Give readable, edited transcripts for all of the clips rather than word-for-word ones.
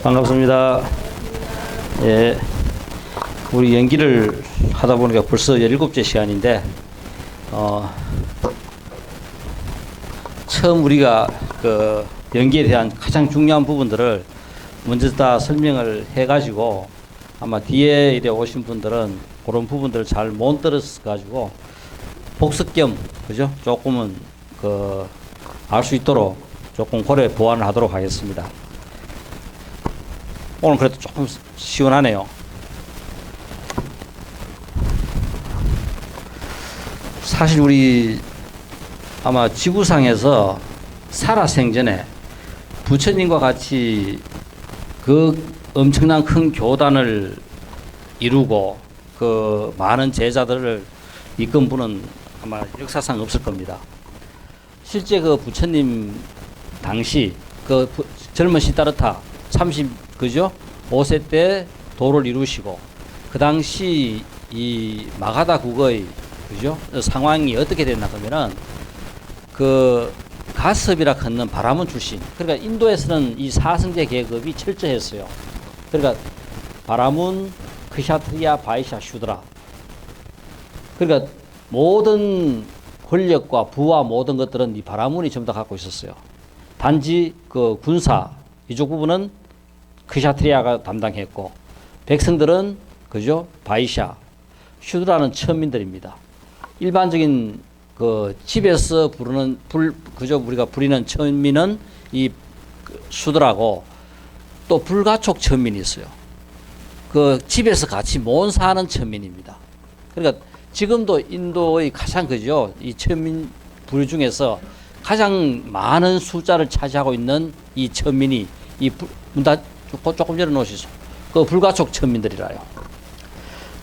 반갑습니다. 예, 우리 연기를 하다 보니까 벌써 17째 시간인데, 처음 우리가 그 연기에 대한 가장 중요한 부분들을 먼저 다 설명을 해가지고 아마 뒤에 이래 오신 분들은 그런 부분들을 잘 못 들었어가지고 복습 겸, 그죠? 조금은 알 수 있도록 조금 고려 보완을 하도록 하겠습니다. 오늘 그래도 조금 시원하네요. 사실 우리 아마 지구상에서 살아생전에 부처님과 같이 그 엄청난 큰 교단을 이루고 그 많은 제자들을 이끈 분은 아마 역사상 없을 겁니다. 실제 그 부처님 당시 그 젊은 시다르타 5세 때 도를 이루시고 그 당시 이 마가다 국의 그죠? 상황이 어떻게 됐나 그러면은 그 가섭이라 하는 바라문 출신. 그러니까 인도에서는 이 사승제 계급이 철저했어요. 그러니까 바라문, 크샤트리아, 바이샤, 슈드라. 그러니까 모든 권력과 부와 모든 것들은 이 바라문이 전부 다 갖고 있었어요. 단지 그 군사 이쪽 부분은 크샤트리아가 담당했고 백성들은 그죠? 바이샤, 슈드라는 천민들입니다. 일반적인 그 집에서 부르는 그죠? 우리가 부리는 천민은 이 슈드라고 또 불가촉 천민이 있어요. 그 집에서 같이 못 사는 천민입니다. 그러니까 지금도 인도의 가장 그죠? 이 천민 부류 중에서 가장 많은 숫자를 차지하고 있는 이 천민이 이 조금 열어 놓으시죠. 그 불가촉 천민들이라요.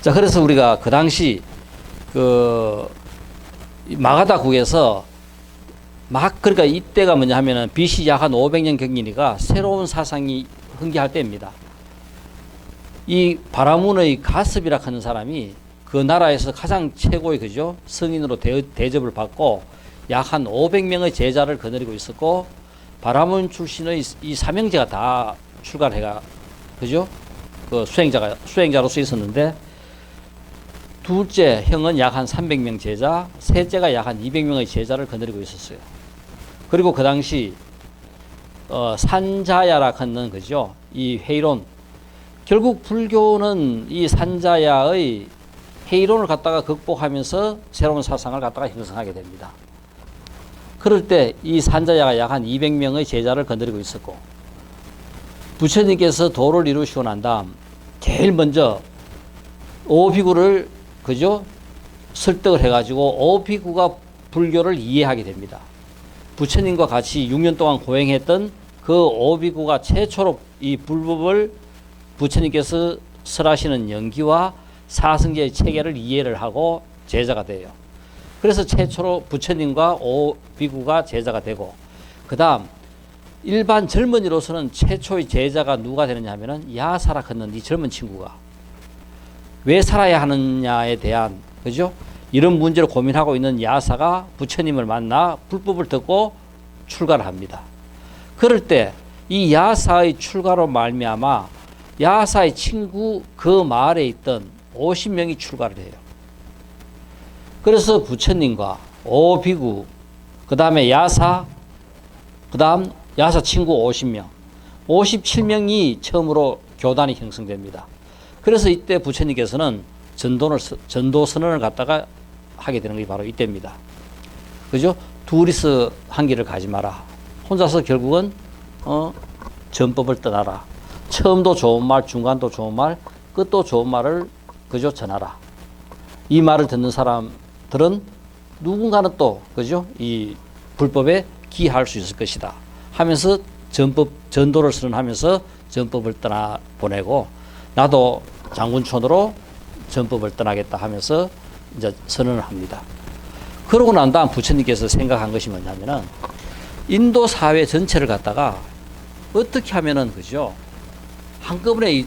자, 그래서 우리가 그 당시 그 마가다국에서 그러니까 이때가 뭐냐 하면은 BC 약 한 500년 경이니까 새로운 사상이 흥기할 때입니다. 이 바라문의 가섭이라 하는 사람이 그 나라에서 가장 최고의 그죠? 성인으로 대접을 받고 약 한 500명의 제자를 거느리고 있었고 바라문 출신의 이 삼형제가 다 출가를 해가 그죠? 그 수행자로서 있었는데 둘째 형은 약 한 300명 제자, 셋째가 약 한 200명의 제자를 거느리고 있었어요. 그리고 그 당시 산자야라 하는 그죠? 이 회의론. 결국 불교는 이 산자야의 회의론을 갖다가 극복하면서 새로운 사상을 갖다가 형성하게 됩니다. 그럴 때 이 산자야가 약 한 200명의 제자를 거느리고 있었고 부처님께서 도를 이루시고 난 다음 제일 먼저 오비구를 그죠? 설득을 해가지고 오비구가 불교를 이해하게 됩니다. 부처님과 같이 6년 동안 고행했던 그 오비구가 최초로 이 불법을 부처님께서 설하시는 연기와 사승제의 체계를 이해를 하고 제자가 돼요. 그래서 최초로 부처님과 오비구가 제자가 되고 그 다음 일반 젊은이로서는 최초의 제자가 누가 되느냐 하면은 야사라 하는 이 젊은 친구가 왜 살아야 하느냐에 대한 그죠? 이런 문제를 고민하고 있는 야사가 부처님을 만나 불법을 듣고 출가를 합니다. 그럴 때 이 야사의 출가로 말미암아 야사의 친구 그 마을에 있던 50명이 출가를 해요. 그래서 부처님과 오비구 그 다음에 야사 그 다음 야사 친구 50명 57명이 처음으로 교단이 형성됩니다. 그래서 이때 부처님께서는 전도 선언을 갖다가 하게 되는 게 바로 이때입니다. 그죠? 둘이서 한 길을 가지 마라. 혼자서 결국은 전법을 떠나라. 처음도 좋은 말, 중간도 좋은 말, 끝도 좋은 말을 그죠? 전하라. 이 말을 듣는 사람들은 누군가는 또 그죠? 이 불법에 기할 수 있을 것이다. 하면서 전도를 선언하면서 전법을 떠나 보내고 나도 장군촌으로 전법을 떠나겠다 하면서 이제 선언을 합니다. 그러고 난 다음 부처님께서 생각한 것이 뭐냐면은 인도 사회 전체를 갖다가 어떻게 하면은 그죠? 한꺼번에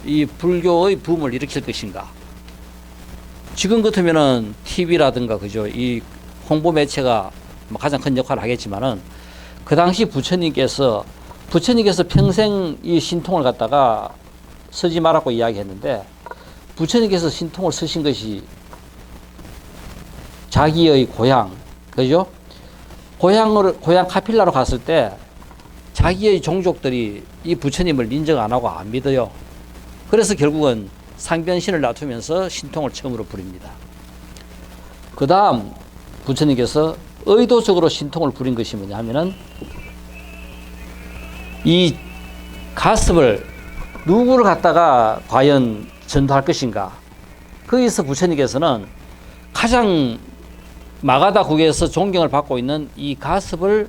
이 불교의 붐을 일으킬 것인가? 지금 같으면은 TV라든가 그죠? 이 홍보 매체가 가장 큰 역할을 하겠지만은 그 당시 부처님께서 부처님께서 평생 이 신통을 갖다가 쓰지 말라고 이야기했는데, 부처님께서 신통을 쓰신 것이 자기의 고향, 그죠? 고향 카필라로 갔을 때 자기의 종족들이 이 부처님을 인정 안 하고 안 믿어요. 그래서 결국은 상변신을 놔두면서 신통을 처음으로 부립니다. 그 다음 부처님께서 의도적으로 신통을 부린 것이 뭐냐 하면은, 이 가습을 누구를 갖다가 과연 전도할 것인가. 거기서 부처님께서는 가장 마가다 국에서 존경을 받고 있는 이 가습을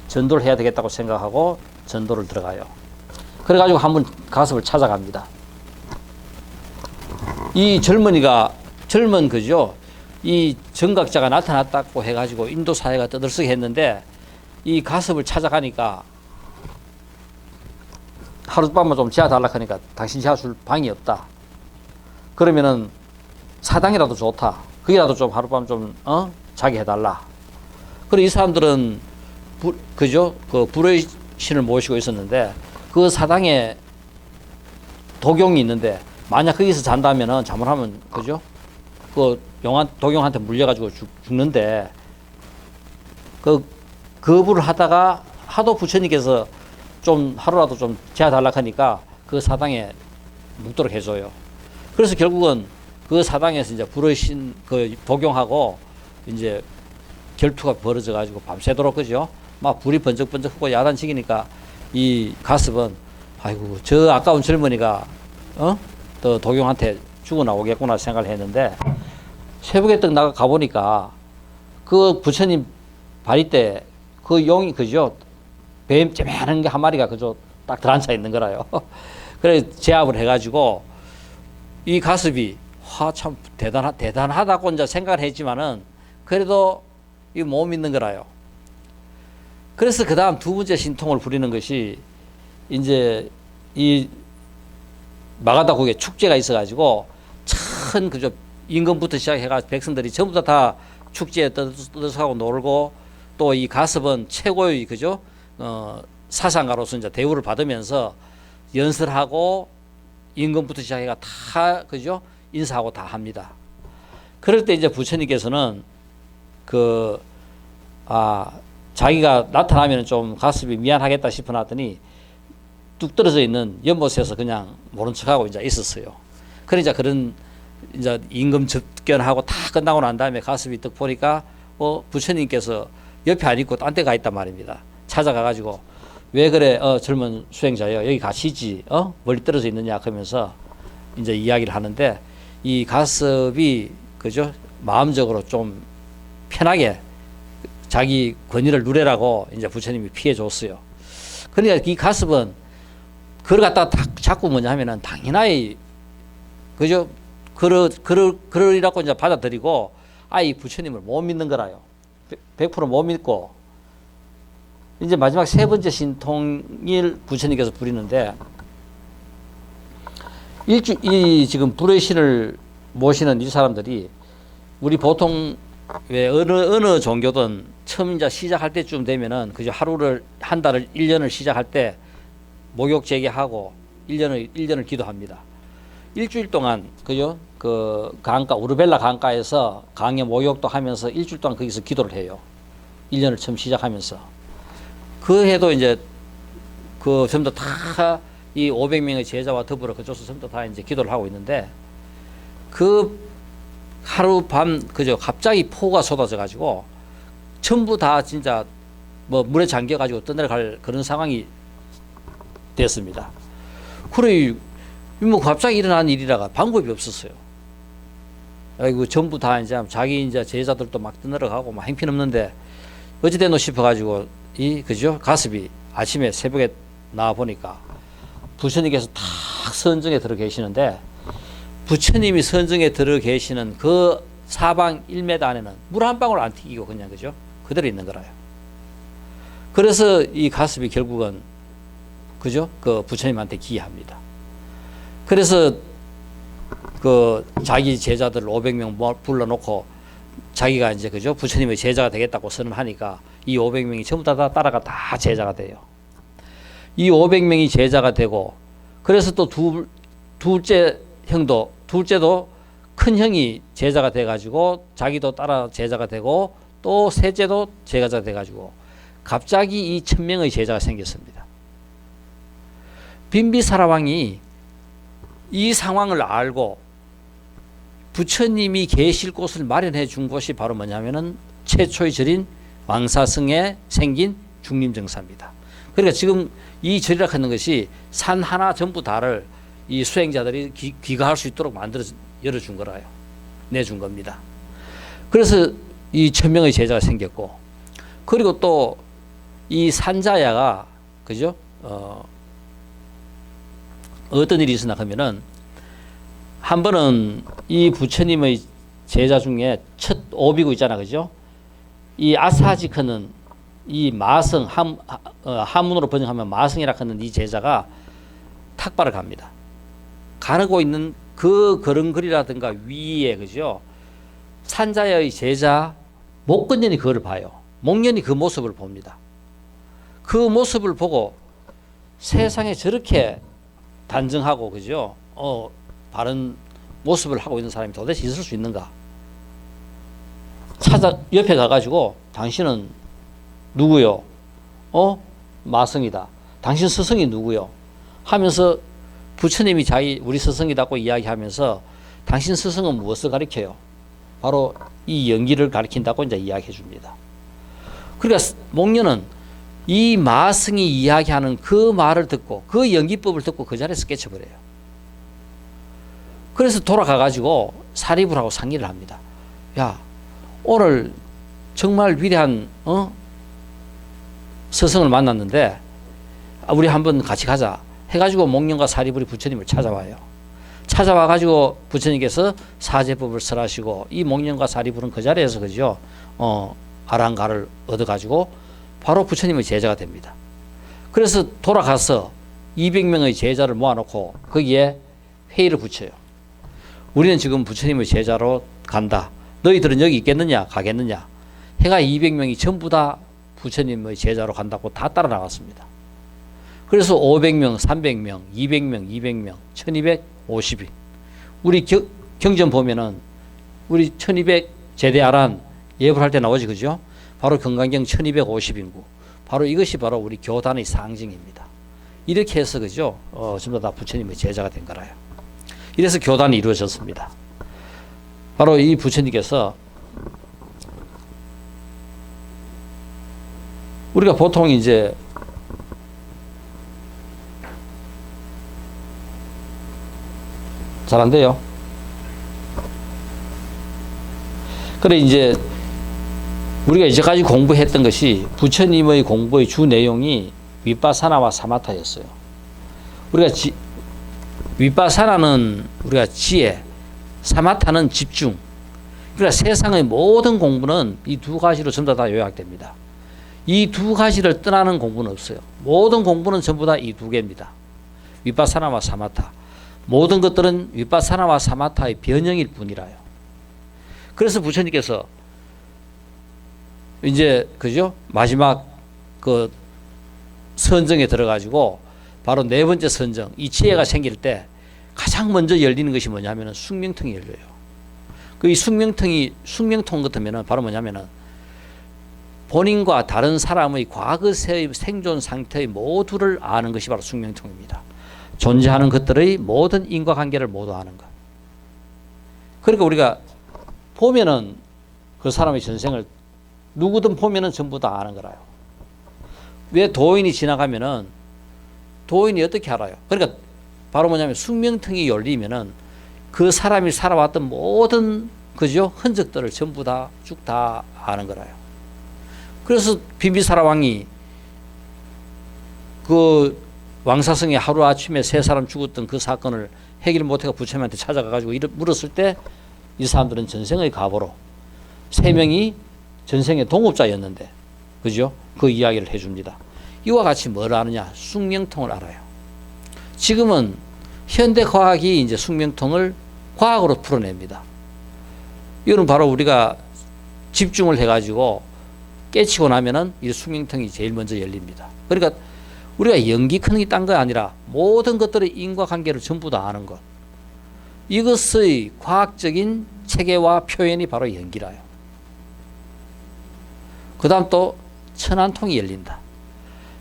전도를 해야 되겠다고 생각하고 전도를 들어가요. 그래가지고 한번 가습을 찾아갑니다. 이 젊은 그죠? 이 정각자가 나타났다고 해가지고 인도 사회가 떠들썩해 했는데, 이 가습을 찾아가니까 하룻밤만 좀 재워달라 하니까 당신 재워줄 방이 없다. 그러면은 사당이라도 좋다. 거기라도 좀 하룻밤 좀 자게 해달라. 그리고 이 사람들은 그죠? 그 불의 신을 모시고 있었는데, 그 사당에 도경이 있는데 만약 거기서 잔다면은 잘못하면 그죠? 그 도경한테 물려가지고 죽는데, 그 거부를 하다가 하도 부처님께서 좀 하루라도 좀 재워달라 하니까 그 사당에 묵도록 해줘요. 그래서 결국은 그 사당에서 이제 불의 신 그 도경하고 이제 결투가 벌어져가지고 밤새도록 그죠? 막 불이 번쩍번쩍 하고 야단치기니까 이 가습은 아이고 저 아까운 젊은이가 또 도경한테 죽어 나오겠구나 생각을 했는데, 새벽에 떡 나가 가보니까 그 부처님 바리 때 그 용이 그죠? 뱀 쬐매한 게 한 마리가 그죠? 딱 들어앉아 있는 거라요. 그래 제압을 해가지고 이 가습이 참 대단하다고 이제 생각을 했지만은 그래도 이 못 믿는 거라요. 그래서 그 다음 두 번째 신통을 부리는 것이 이제 이 마가다국에 축제가 있어가지고 그저 임금부터 시작해가지고 백성들이 전부 다 축제에 떠들썩하고 놀고, 또 이 가습은 최고의 그죠? 사상가로서 이제 대우를 받으면서 연설하고 임금부터 시작해가 다 그죠? 인사하고 다 합니다. 그럴 때 이제 부처님께서는 자기가 나타나면 좀 가습이 미안하겠다 싶어 놨더니 뚝 떨어져 있는 연못에서 그냥 모른 척하고 이제 있었어요. 그러니까 그런 이제 임금 접견하고 다 끝나고 난 다음에 가습이 딱 보니까 부처님께서 옆에 안 있고 딴 데 가 있단 말입니다. 찾아가가지고 왜 그래 젊은 수행자여 여기 가시지 멀리 떨어져 있느냐 하면서 이제 이야기를 하는데, 이 가습이 그죠? 마음적으로 좀 편하게 자기 권위를 누리라고 이제 부처님이 피해 줬어요. 그러니까 이 가습은 그걸 갖다가 자꾸 뭐냐 하면은 당연하게 그죠? 그러리라고 이제 받아들이고 이 부처님을 못 믿는 거라요. 100% 못 믿고, 이제 마지막 세 번째 신통일 부처님께서 부리는데, 이 지금 불의 신을 모시는 이 사람들이 우리 보통 왜 어느 종교든 처음 이제 시작할 때쯤 되면은 그저 하루를 한 달을 1년을 시작할 때 목욕 재개하고 1년을 기도합니다. 일주일 동안 그죠? 그 강가 우르벨라 강가에서 강에 목욕도 하면서 일주일 동안 거기서 기도를 해요. 1년을 처음 시작하면서. 그 해도 이제 그 전부 다 이 500명의 제자와 더불어 그쪽에서 전부 다 이제 기도를 하고 있는데, 그 하루 밤 그저 갑자기 폭우가 쏟아져 가지고 전부 다 진짜 뭐 물에 잠겨 가지고 떠내려갈 그런 상황이 됐습니다. 그래 뭐 갑자기 일어난 일이라가 방법이 없었어요. 아이고 전부 다 이제 자기 이제 제자들도 막 떠내려가고 막 행편없는데 어찌 됐노 싶어 가지고 이 그죠? 가습이 아침에 새벽에 나와 보니까 부처님께서 탁 선정에 들어 계시는데, 부처님이 선정에 들어 계시는 그 사방 1m 안에는 물 한 방울 안 튀기고 그냥 그죠? 그대로 있는 거라요. 그래서 이 가습이 결국은 그죠? 그 부처님한테 기합니다. 그래서 그 자기 제자들 500명 불러놓고 자기가 이제 그죠? 부처님의 제자가 되겠다고 선언하니까 이 500명이 전부 다 따라가 다 제자가 돼요. 이 500명이 제자가 되고, 그래서 또 둘째도 큰 형이 제자가 돼가지고 자기도 따라 제자가 되고, 또 셋째도 제자가 돼가지고 갑자기 이 1000명의 제자가 생겼습니다. 빈비사라 왕이 이 상황을 알고 부처님이 계실 곳을 마련해 준 곳이 바로 뭐냐면은 최초의 절인 왕사성에 생긴 중림정사입니다. 그러니까 지금 이 절이라 하는 것이 산 하나 전부 다를 이 수행자들이 귀가할 수 있도록 열어준 거라요. 내준 겁니다. 그래서 이 1000명의 제자가 생겼고, 그리고 또 이 산자야가, 그죠? 어떤 일이 있었나 하면은, 한 번은 이 부처님의 제자 중에 첫 오비고 있잖아, 그죠? 이 아사지크는 이 마성, 한문으로 번역하면 마성이라 하는 이 제자가 탁발을 갑니다. 가르고 있는 그 걸음걸이라든가 위에, 그죠? 산자의 제자 목건년이 그걸 봐요. 목년이 그 모습을 봅니다. 그 모습을 보고 세상에 저렇게 단정하고, 그죠? 바른 모습을 하고 있는 사람이 도대체 있을 수 있는가? 옆에 가가지고, 당신은 누구요? 마성이다. 당신 스승이 누구요? 하면서 부처님이 우리 스승이라고 이야기하면서, 당신 스승은 무엇을 가리켜요? 바로 이 연기를 가리킨다고 이제 이야기해 줍니다. 그러니까 목련은 이 마성이 이야기하는 그 말을 듣고, 그 연기법을 듣고 그 자리에서 깨쳐버려요. 그래서 돌아가가지고 사리불하고 상의를 합니다. 야, 오늘 정말 위대한 스승을 만났는데 우리 한번 같이 가자 해가지고 목련과 사리불이 부처님을 찾아와요. 찾아와가지고 부처님께서 사제법을 설하시고, 이 목련과 사리불은 그 자리에서, 그죠? 아랑가를 얻어가지고 바로 부처님의 제자가 됩니다. 그래서 돌아가서 200명의 제자를 모아놓고 거기에 회의를 붙여요. 우리는 지금 부처님의 제자로 간다. 너희들은 여기 있겠느냐? 가겠느냐? 해가 200명이 전부 다 부처님의 제자로 간다고 다 따라 나갔습니다. 그래서 500명, 300명, 200명, 200명, 1250인. 우리 경전 보면은 우리 1200 제대아란 예불할 때 나오지, 그죠? 바로 금강경 1250인구. 바로 이것이 바로 우리 교단의 상징입니다. 이렇게 해서, 그죠? 전부 다 부처님의 제자가 된 거라요. 이래서 교단이 이루어졌습니다. 바로 이 부처님께서, 우리가 보통 이제 잘 안 돼요. 그래, 이제 우리가 이제까지 공부했던 것이, 부처님의 공부의 주 내용이 윗바사나와 사마타였어요. 우리가 윗바사나는 우리가 지혜, 사마타는 집중. 그러니까 세상의 모든 공부는 이 두 가지로 전부 다 요약됩니다. 이 두 가지를 떠나는 공부는 없어요. 모든 공부는 전부 다 이 두 개입니다. 윗바사나와 사마타. 모든 것들은 윗바사나와 사마타의 변형일 뿐이라요. 그래서 부처님께서 이제, 그죠? 마지막 그 선정에 들어가지고 바로 네 번째 선정, 이 지혜가 생길 때 가장 먼저 열리는 것이 뭐냐면은 숙명통이 열려요. 그 이 숙명통 같으면은 바로 뭐냐면은 본인과 다른 사람의 과거의 생존 상태의 모두를 아는 것이 바로 숙명통입니다. 존재하는 것들의 모든 인과관계를 모두 아는 것. 그러니까 우리가 보면은 그 사람의 전생을 누구든 보면은 전부 다 아는 거라요. 왜 도인이 지나가면은 도인이 어떻게 알아요? 그러니까 바로 뭐냐면 숙명통이 열리면은 그 사람이 살아왔던 모든, 그죠? 흔적들을 전부 다 쭉 다 아는 거라요. 그래서 빈비사라 왕이 그 왕사성에 하루아침에 3사람 죽었던 그 사건을 해결 못해가 부처님한테 찾아가가지고 물었을 때 이 사람들은 전생의 가보로 3명이 전생의 동업자였는데, 그죠? 그 이야기를 해줍니다. 이와 같이 뭘 아느냐? 숙명통을 알아요. 지금은 현대 과학이 이제 숙명통을 과학으로 풀어냅니다. 이거는 바로 우리가 집중을 해가지고 깨치고 나면은 이 숙명통이 제일 먼저 열립니다. 그러니까 우리가 연기 크는 게 딴 거 아니라 모든 것들의 인과관계를 전부 다 아는 것. 이것의 과학적인 체계와 표현이 바로 연기라요. 그 다음 또 천안통이 열린다.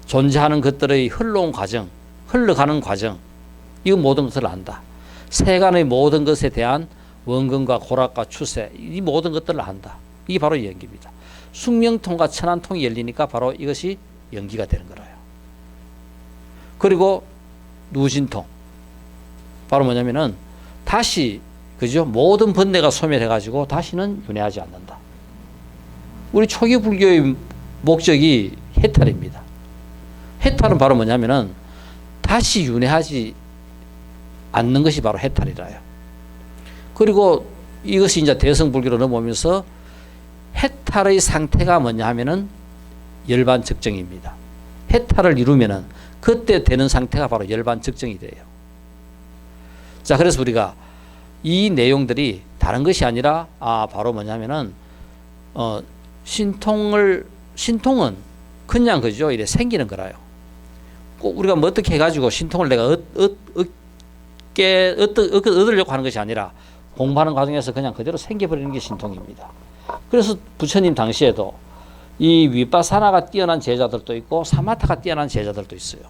존재하는 것들의 흘러온 과정, 흘러가는 과정, 이 모든 것을 안다. 세간의 모든 것에 대한 원근과 고락과 추세, 이 모든 것들을 안다. 이게 바로 연기입니다. 숙명통과 천안통이 열리니까 바로 이것이 연기가 되는 거라요. 그리고 누진통, 바로 뭐냐면은 다시 그죠? 모든 번뇌가 소멸해가지고 다시는 윤회하지 않는다. 우리 초기 불교의 목적이 해탈입니다. 해탈은 바로 뭐냐면은 다시 윤회하지 않는 것이 바로 해탈이라요. 그리고 이것이 이제 대성불교로 넘어오면서 해탈의 상태가 뭐냐 하면은 열반적정입니다. 해탈을 이루면은 그때 되는 상태가 바로 열반적정이 돼요. 자, 그래서 우리가 이 내용들이 다른 것이 아니라 바로 뭐냐면은 신통은 그냥 그죠? 이래 생기는 거라요. 꼭 우리가 뭐 어떻게 해가지고 신통을 내가 얻으려고 하는 것이 아니라 공부하는 과정에서 그냥 그대로 생겨버리는 게 신통입니다. 그래서 부처님 당시에도 이 위파사나가 뛰어난 제자들도 있고 사마타가 뛰어난 제자들도 있어요.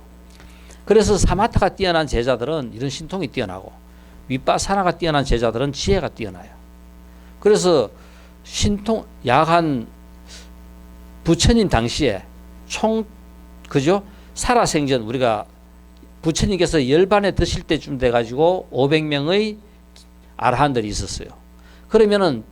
그래서 사마타가 뛰어난 제자들은 이런 신통이 뛰어나고 위파사나가 뛰어난 제자들은 지혜가 뛰어나요. 그래서 신통 약한 부처님 당시에 그죠? 살아생전 우리가 부처님께서 열반에 드실 때쯤 돼가지고 500명의 아라한들이 있었어요. 그러면은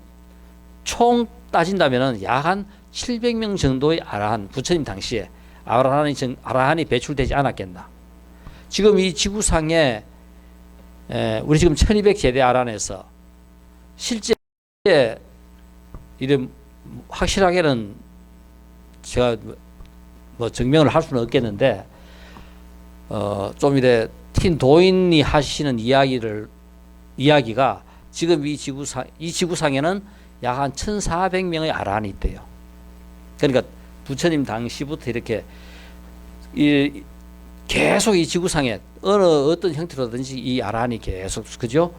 총 따진다면은 약 한 700명 정도의 아라한, 부처님 당시에 아라한이 배출되지 않았겠나. 지금 이 지구상에 우리 지금 1200제대 아라한에서 실제 이런 확실하게는 제가 뭐 증명을 할 수는 없겠는데 좀 이래 틴 도인이 하시는 이야기가 지금 이 지구상에는 약 한 1400명의 아라한이 있대요. 그러니까 부처님 당시부터 이렇게 계속 이 지구상에 어떤 형태로든지 이 아라한이 계속 그죠?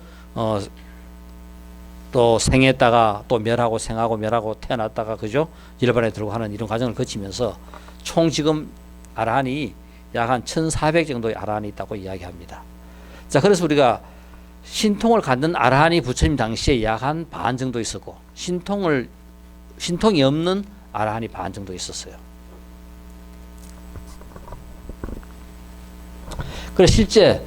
또 생했다가 또 멸하고 생하고 멸하고 태어났다가 그죠? 열반에 들고 하는 이런 과정을 거치면서 총 지금 아라한이 약 한 1400 정도의 아라한이 있다고 이야기합니다. 자, 그래서 우리가 신통을 갖는 아라한이 부처님 당시에 약 한 반 정도 있었고 신통이 없는 아라한이 반 정도 있었어요. 그래서 실제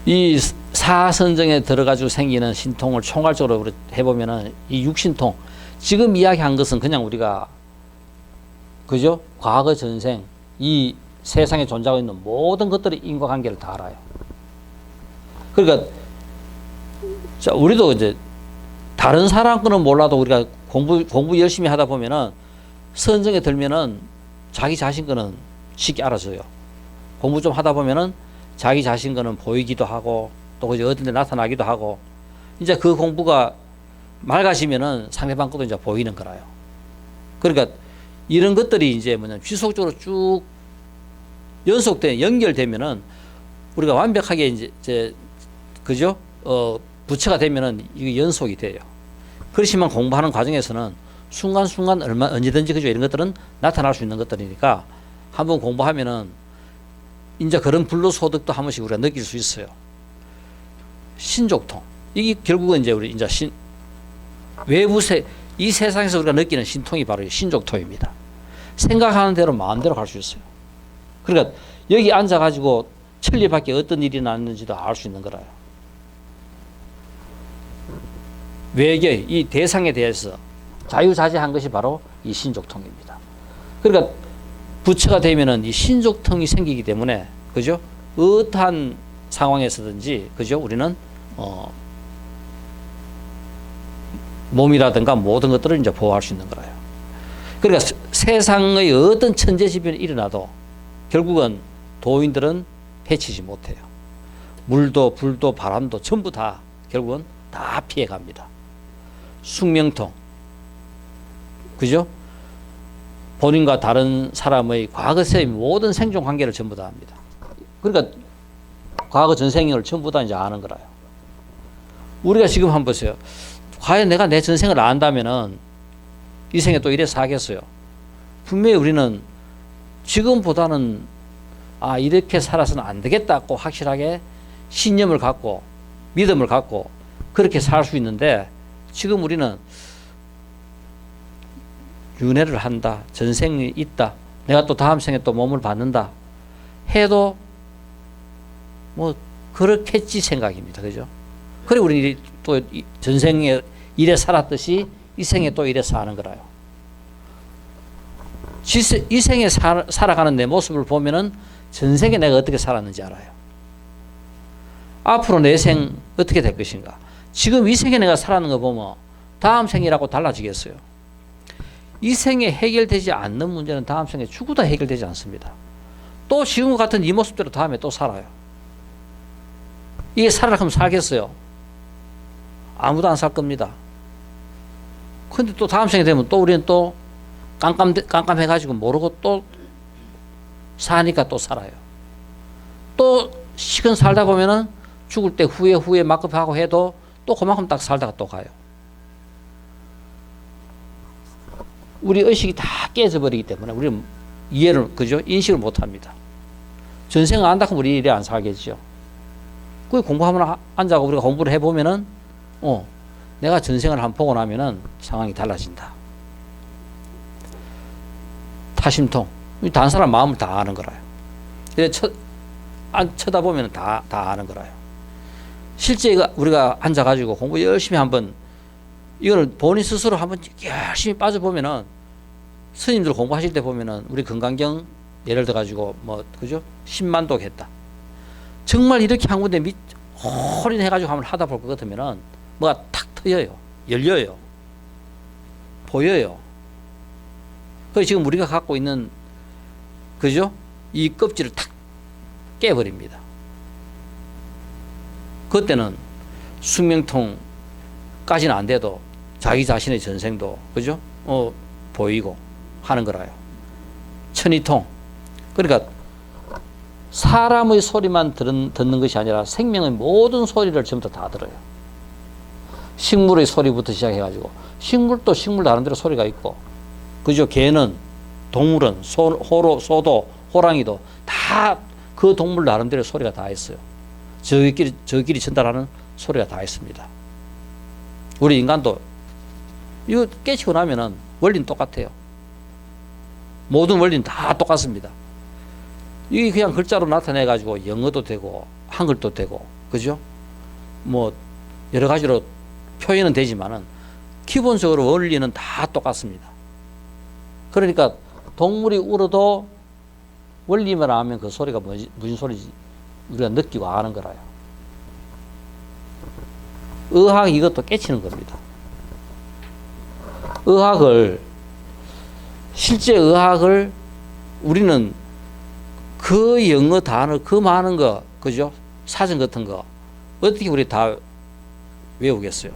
이 사선정에 들어가지고 생기는 신통을 총괄적으로 해보면은 이 육신통, 지금 이야기한 것은 그냥 우리가 그죠? 과거 전생 이 세상에 존재하고 있는 모든 것들의 인과관계를 다 알아요. 그러니까 자, 우리도 이제 다른 사람 거는 몰라도 우리가 공부 열심히 하다 보면은 선정에 들면은 자기 자신 거는 쉽게 알아져요. 공부 좀 하다 보면은 자기 자신 거는 보이기도 하고 또 그저 어떤 데 나타나기도 하고 이제 그 공부가 맑아지면은 상대방 것도 이제 보이는 거라요. 그러니까 이런 것들이 이제 뭐냐면 지속적으로 쭉 연결되면은 우리가 완벽하게 이제 그죠? 부처가 되면은 이게 연속이 돼요. 그렇지만 공부하는 과정에서는 순간순간 언제든지 그죠? 이런 것들은 나타날 수 있는 것들이니까 한번 공부하면은 이제 그런 불로소득도 한 번씩 우리가 느낄 수 있어요. 신족통. 이게 결국은 이제 우리 이제 이 세상에서 우리가 느끼는 신통이 바로 신족통입니다. 생각하는 대로 마음대로 갈 수 있어요. 그러니까 여기 앉아가지고 천리 밖에 어떤 일이 났는지도 알 수 있는 거라요. 외계 이 대상에 대해서 자유자재한 것이 바로 이 신족통입니다. 그러니까 부처가 되면은 이 신족통이 생기기 때문에 그죠? 어떠한 상황에서든지 그죠? 우리는 몸이라든가 모든 것들을 이제 보호할 수 있는 거라요. 그러니까 세상의 어떤 천재지변이 일어나도 결국은 도인들은 해치지 못해요. 물도 불도 바람도 전부 다 결국은 다 피해갑니다. 숙명통, 그죠? 본인과 다른 사람의 과거의 모든 생존 관계를 전부 다 합니다. 그러니까 과거 전생을 전부 다 이제 아는 거라요. 우리가 지금 한번 보세요. 과연 내가 내 전생을 안다면은 이 생에 또 이래 사겠어요. 분명히 우리는 지금보다는 이렇게 살아서는 안 되겠다고 확실하게 신념을 갖고 믿음을 갖고 그렇게 살 수 있는데, 지금 우리는 윤회를 한다, 전생이 있다, 내가 또 다음 생에 또 몸을 받는다 해도 뭐 그렇겠지 생각입니다. 그죠? 그리고 우리 또 전생에 이래 살았듯이 이 생에 또 이래 사는 거라요. 이 생에 살아가는 내 모습을 보면은 전생에 내가 어떻게 살았는지 알아요. 앞으로 내 생 어떻게 될 것인가. 지금 이 생에 내가 살았는 거 보면 다음 생이라고 달라지겠어요. 이 생에 해결되지 않는 문제는 다음 생에 죽어도 해결되지 않습니다. 또 지금 같은 이 모습대로 다음에 또 살아요. 이게 살아라 하면 살겠어요? 아무도 안 살 겁니다. 근데 또 다음 생에 되면 또 우리는 또 깜깜해가지고 모르고 또 사니까 또 살아요. 또 시간 살다 보면은 죽을 때 후에 막급하고 해도 또 그만큼 딱 살다가 또 가요. 우리 의식이 다 깨져버리기 때문에 우리는 이해를, 그죠? 인식을 못 합니다. 전생을 안다 하면 우리 이래 안 살겠죠. 그 공부하면 앉아서 우리가 공부를 해보면은, 내가 전생을 한번 보고 나면은 상황이 달라진다. 타심통. 다른 사람 마음을 다 아는 거라요. 쳐다보면 다 아는 거라요. 실제 우리가 앉아가지고 공부 열심히 한번, 이거를 본인 스스로 한번 열심히 빠져보면은, 스님들 공부하실 때 보면은, 우리 건강경 예를 들어가지고, 그죠? 10만독 했다. 정말 이렇게 한 군데 홀인해가지고 한번 하다 볼 것 같으면은, 뭐가 탁 트여요. 열려요. 보여요. 그래서 지금 우리가 갖고 있는, 그죠? 이 껍질을 탁 깨버립니다. 그때는 숙명통까지는 안 돼도 자기 자신의 전생도, 그죠? 보이고 하는 거라요. 천이통. 그러니까 사람의 소리만 듣는 것이 아니라 생명의 모든 소리를 전부 다 들어요. 식물의 소리부터 시작해가지고, 식물도 식물 나름대로 소리가 있고, 그죠? 개는, 동물은, 소도, 호랑이도 다 그 동물 나름대로 소리가 다 있어요. 저희끼리 전달하는 소리가 다 있습니다. 우리 인간도 이거 깨치고 나면은 원리는 똑같아요. 모든 원리는 다 똑같습니다. 이게 그냥 글자로 나타내가지고 영어도 되고 한글도 되고, 그죠? 여러 가지로 표현은 되지만은 기본적으로 원리는 다 똑같습니다. 그러니까 동물이 울어도 원리만 하면 그 소리가 무슨 소리지 우리가 느끼고 아는 거라요. 의학 이것도 깨치는 겁니다. 실제 의학을 우리는 그 영어 단어, 그 많은 거, 그죠? 사전 같은 거 어떻게 우리 다 외우겠어요?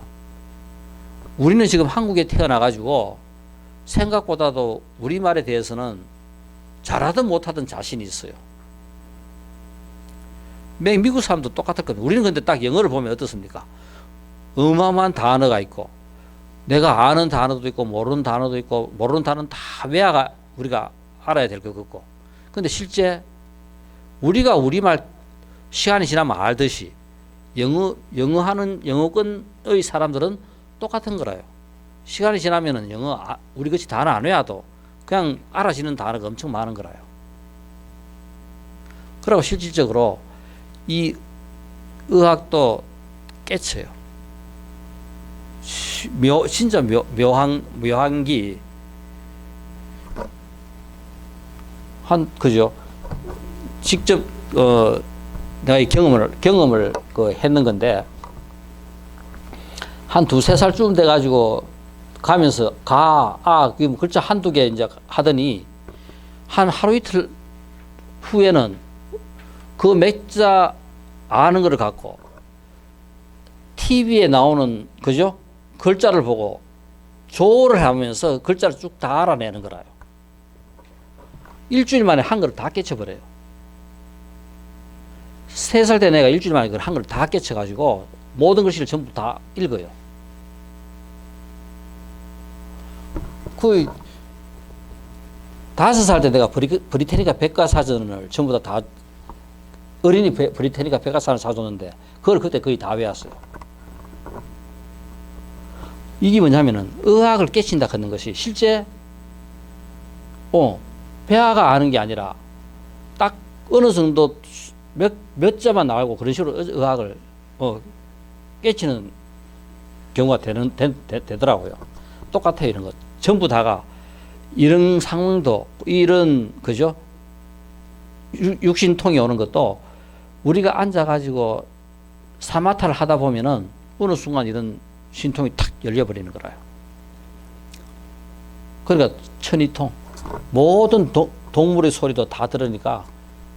우리는 지금 한국에 태어나가지고 생각보다도 우리말에 대해서는 잘하든 못하든 자신이 있어요. 미국 사람도 똑같을 겁니다. 우리는 근데 딱 영어를 보면 어떻습니까? 어마어마한 단어가 있고, 내가 아는 단어도 있고, 모르는 단어도 있고, 모르는 단어는 다 우리가 알아야 될 것 같고. 근데 실제 우리가 우리말 시간이 지나면 알듯이 영어권의 사람들은 똑같은 거라요. 시간이 지나면은 우리 같이 단어 안 외워도 그냥 알아지는 단어가 엄청 많은 거라요. 그리고 실질적으로 이 의학도 깨쳐요. 진짜 묘한 게 그죠? 직접 내가 이 경험을 했는 건데, 한 2~3살쯤 돼가지고 가면서 글자 한두 개 이제 하더니 한 하루 이틀 후에는 그 맥자 아는 거를 갖고 TV에 나오는, 그죠? 글자를 보고 조를 하면서 글자를 쭉 다 알아내는 거라요. 일주일 만에 한글을 다 깨쳐버려요. 3살 때 내가 일주일 만에 그걸 한글을 다 깨쳐가지고 모든 글씨를 전부 다 읽어요. 그 5살 때 내가 브리테니카 백과사전을 전부 다 어린이 브리테니카 백과사전을 사줬는데 그걸 그때 거의 다 외웠어요. 이게 뭐냐면은 의학을 깨친다 하는 것이 실제 배아가 아는 게 아니라 딱 어느 정도 몇 자만 나오고 그런 식으로 의학을 깨치는 경우가 되더라고요. 똑같아요. 이런 것 전부 다가 이런 상황도 이런 그죠? 육신통이 오는 것도 우리가 앉아가지고 사마타를 하다 보면은 어느 순간 이런 신통이 탁 열려버리는 거라요. 그러니까 천이통 모든 동물의 소리도 다 들으니까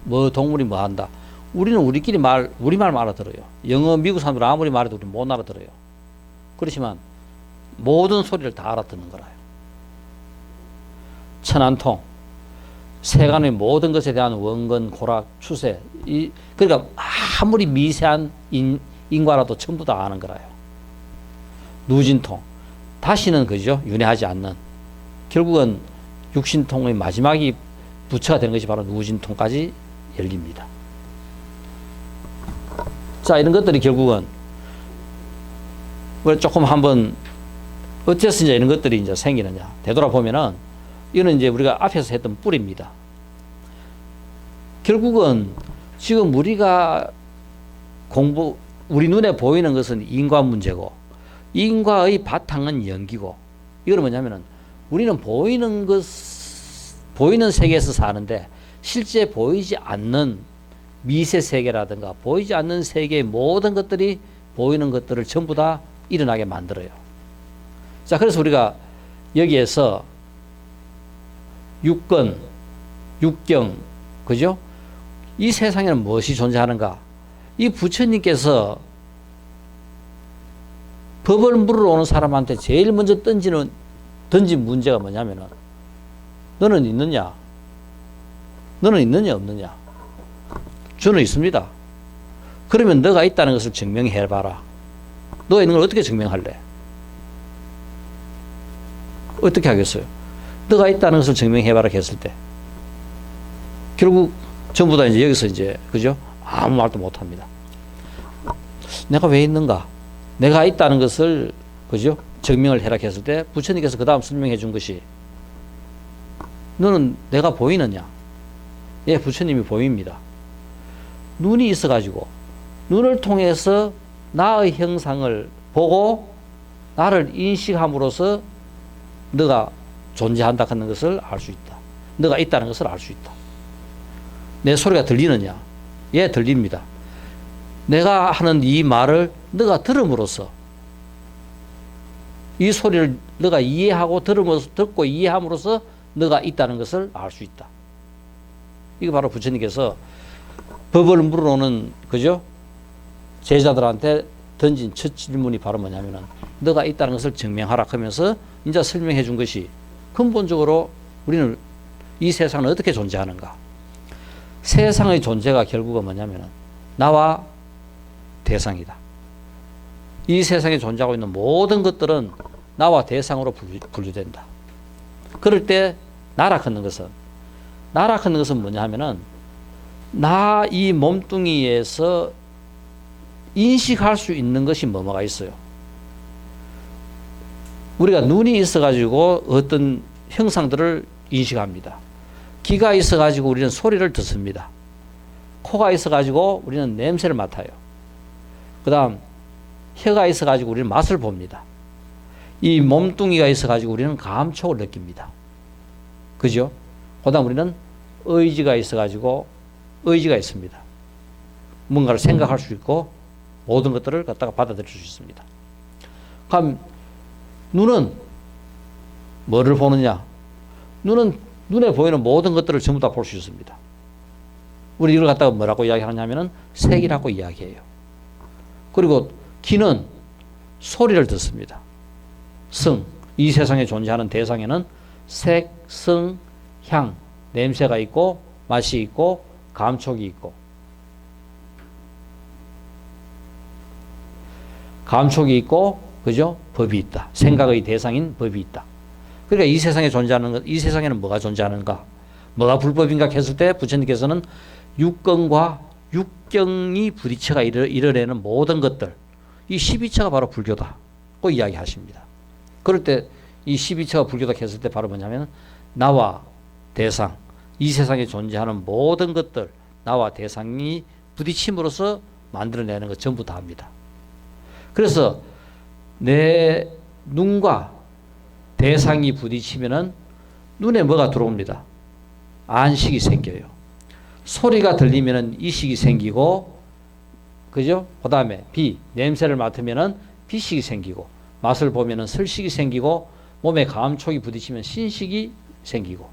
뭐 동물이 뭐 한다. 우리는 우리끼리 우리말만 알아들어요. 영어 미국 사람들 아무리 말해도 우리 못 알아들어요. 그렇지만 모든 소리를 다 알아듣는 거라요. 천안통 세간의 모든 것에 대한 원근, 고락, 추세 그러니까 아무리 미세한 인과라도 전부 다 아는 거라요. 누진통 다시는 그죠 윤회하지 않는 결국은 육신통의 마지막이 부처가 되는 것이 바로 누진통까지 열립니다. 자, 이런 것들이 결국은 왜 조금 한번 어째서 이제 이런 것들이 이제 생기느냐 되돌아보면은 이거는 이제 우리가 앞에서 했던 뿌리입니다. 결국은 지금 우리가 우리 눈에 보이는 것은 인과 문제고 인과의 바탕은 연기고 이거는 뭐냐면은 우리는 보이는 세계에서 사는데 실제 보이지 않는 미세 세계라든가 보이지 않는 세계의 모든 것들이 보이는 것들을 전부 다 일어나게 만들어요. 자, 그래서 우리가 여기에서 육근, 육경, 그죠? 이 세상에는 무엇이 존재하는가? 이 부처님께서 법을 물으러 오는 사람한테 제일 먼저 던진 문제가 뭐냐면은 너는 있느냐? 너는 있느냐 없느냐? 저는 있습니다. 그러면 너가 있다는 것을 증명해봐라. 너가 있는 걸 어떻게 증명할래? 어떻게 하겠어요? 너가 있다는 것을 증명해봐라 했을 때 결국 전부 다 이제 여기서 이제 그죠? 아무 말도 못 합니다. 내가 왜 있는가? 내가 있다는 것을 그죠? 증명을 해라 했을 때 부처님께서 그 다음 설명해 준 것이 너는 내가 보이느냐? 예, 부처님이 보입니다. 눈이 있어가지고 눈을 통해서 나의 형상을 보고 나를 인식함으로써 너가 존재한다 하는 것을 알 수 있다. 너가 있다는 것을 알 수 있다. 내 소리가 들리느냐? 예, 들립니다. 내가 하는 이 말을 너가 들음으로써 이 소리를 너가 이해하고 듣고 이해함으로써 너가 있다는 것을 알 수 있다. 이거 바로 부처님께서 법을 물어오는 그죠? 제자들한테 던진 첫 질문이 바로 뭐냐면은 너가 있다는 것을 증명하라 하면서 이제 설명해 준 것이 근본적으로 우리는 이 세상은 어떻게 존재하는가? 세상의 존재가 결국은 뭐냐면은 나와 대상이다. 이 세상에 존재하고 있는 모든 것들은 나와 대상으로 분류된다. 그럴 때 나라 걷는 것은 뭐냐 하면은 나 이 몸뚱이에서 인식할 수 있는 것이 뭐가 있어요. 우리가 눈이 있어가지고 어떤 형상들을 인식합니다. 귀가 있어가지고 우리는 소리를 듣습니다. 코가 있어가지고 우리는 냄새를 맡아요. 그 다음 혀가 있어가지고 우리는 맛을 봅니다. 이 몸뚱이가 있어가지고 우리는 감촉을 느낍니다. 그죠? 그 다음 우리는 의지가 있어가지고 의지가 있습니다. 뭔가를 생각할 수 있고 모든 것들을 갖다가 받아들일 수 있습니다. 그럼 눈은 뭐를 보느냐? 눈은 눈에 보이는 모든 것들을 전부 다 볼 수 있습니다. 우리 이걸 갖다가 뭐라고 이야기하냐면은 색이라고 이야기해요. 그리고 귀는 소리를 듣습니다. 성, 이 세상에 존재하는 대상에는 색, 성, 향, 냄새가 있고 맛이 있고 감촉이 있고 감촉이 있고 그죠? 법이 있다. 생각의 대상인 법이 있다. 그러니까 이 세상에 존재하는 것, 이 세상에는 뭐가 존재하는가? 뭐가 불법인가 했을 때 부처님께서는 육根과 육경이 부딪혀가 이뤄내는 모든 것들, 이 12처가 바로 불교다고 이야기하십니다. 그럴 때 이 12처가 불교다 했을 때 바로 뭐냐면 나와 대상, 이 세상에 존재하는 모든 것들, 나와 대상이 부딪힘으로써 만들어내는 것 전부 다 합니다. 그래서 내 눈과 대상이 부딪히면은 눈에 뭐가 들어옵니다. 안식이 생겨요. 소리가 들리면은 이식이 생기고, 그죠? 그 다음에 냄새를 맡으면은 비식이 생기고, 맛을 보면은 설식이 생기고, 몸에 감촉이 부딪히면 신식이 생기고,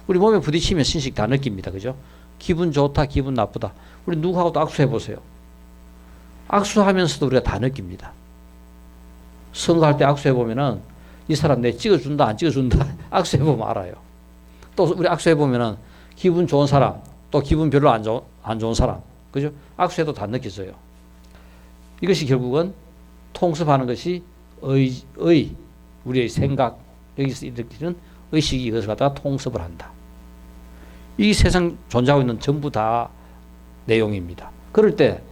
우리 몸에 부딪히면 신식 다 느낍니다. 그죠? 기분 좋다, 기분 나쁘다. 우리 누구하고도 악수해 보세요. 악수하면서도 우리가 다 느낍니다. 선거할 때 악수해 보면은 이 사람 내 찍어준다, 안 찍어준다, 악수해 보면 알아요. 또 우리 악수해 보면은 기분 좋은 사람, 또 기분 별로 안 좋은 사람, 그죠? 악수해도 다 느껴져요. 이것이 결국은 통습하는 것이 우리의 생각, 여기서 일으키는 의식이 이것을 갖다가 통습을 한다. 이 세상 존재하고 있는 전부 다 내용입니다. 그럴 때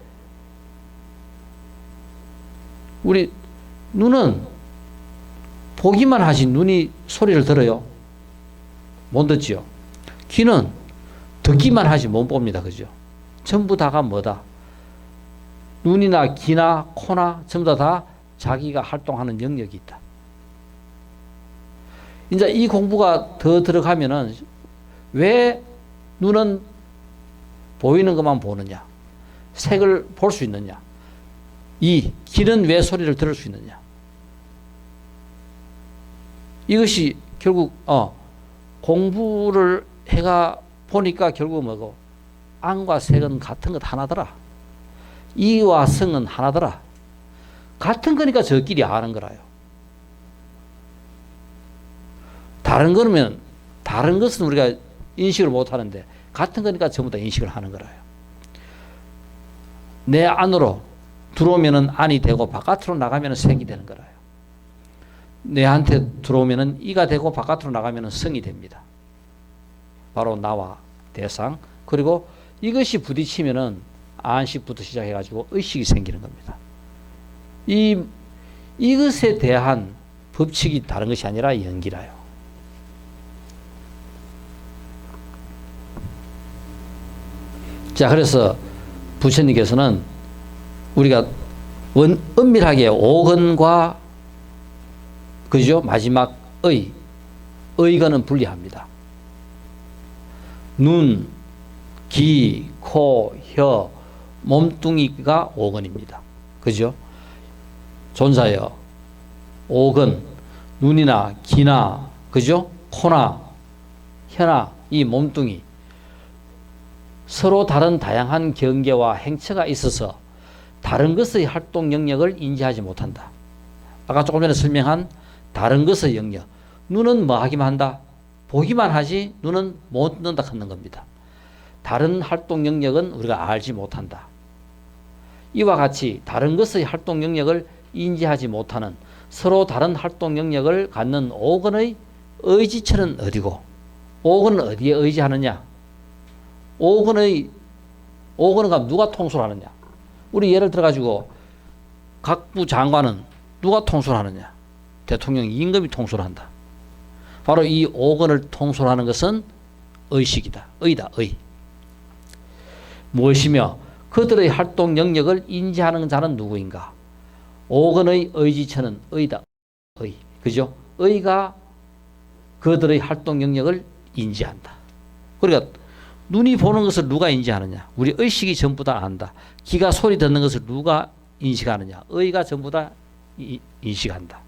우리 눈은 보기만 하지 눈이 소리를 들어요? 못 듣지요. 귀는 듣기만 하지 못 봅니다. 그죠? 전부 다가 뭐다? 눈이나 귀나 코나 전부 다 자기가 활동하는 영역이 있다. 이제 이 공부가 더 들어가면은 왜 눈은 보이는 것만 보느냐? 색을 볼 수 있느냐? 귀는 왜 소리를 들을 수 있느냐? 이것이 결국 공부를 해가 보니까 결국 뭐고 안과 색은 같은 것 하나더라. 이와 성은 하나더라. 같은 거니까 저끼리 아는 거라요. 다른 거면 다른 것은 우리가 인식을 못 하는데 같은 거니까 전부 다 인식을 하는 거라요. 내 안으로 들어오면은 안이 되고 바깥으로 나가면은 색이 되는 거라요. 내한테 들어오면은 이가 되고 바깥으로 나가면은 성이 됩니다. 바로 나와 대상, 그리고 이것이 부딪히면은 안식부터 시작해가지고 의식이 생기는 겁니다. 이것에 대한 법칙이 다른 것이 아니라 연기라요. 자, 그래서 부처님께서는 우리가 은밀하게 오건과 그죠? 마지막 의건은 분리합니다. 눈, 귀, 코, 혀, 몸뚱이가 오건입니다. 그죠? 존자여, 오건, 눈이나 귀나, 그죠? 코나, 혀나, 이 몸뚱이, 서로 다른 다양한 경계와 행처가 있어서 다른 것의 활동 영역을 인지하지 못한다. 아까 조금 전에 설명한 다른 것의 영역. 눈은 뭐 하기만 한다? 보기만 하지 눈은 못 듣는다 하는 겁니다. 다른 활동 영역은 우리가 알지 못한다. 이와 같이 다른 것의 활동 영역을 인지하지 못하는 서로 다른 활동 영역을 갖는 오건의 의지처는 어디고, 오건은 어디에 의지하느냐? 오건은 누가 통솔하느냐? 우리 예를 들어가지고 각부 장관은 누가 통솔하느냐? 대통령 임금이 통솔한다. 바로 이 오건을 통솔하는 것은 의식이다. 의다. 무엇이며 그들의 활동 영역을 인지하는 자는 누구인가? 오건의 의지처는 의다. 그죠? 의가 그들의 활동 영역을 인지한다. 그러니까 눈이 보는 것을 누가 인지하느냐? 우리 의식이 전부 다 안다. 귀가 소리 듣는 것을 누가 인식하느냐? 의가 전부 다 인식한다.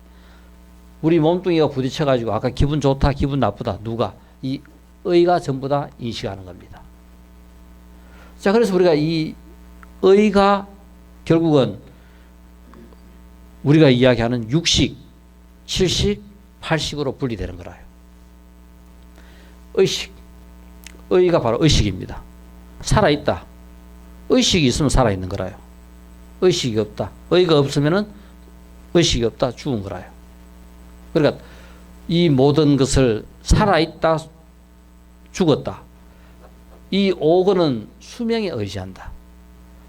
우리 몸뚱이가 부딪혀가지고 아까 기분 좋다, 기분 나쁘다. 누가? 이 의가 전부 다 인식하는 겁니다. 자, 그래서 우리가 이 의가 결국은 우리가 이야기하는 6식, 7식, 8식으로 분리되는 거라요. 의식. 의가 바로 의식입니다. 살아있다. 의식이 있으면 살아있는 거라요. 의식이 없다. 의가 없으면은 의식이 없다. 죽은 거라요. 그러니까 이 모든 것을 살아있다. 죽었다. 이 5권은 수명에 의지한다.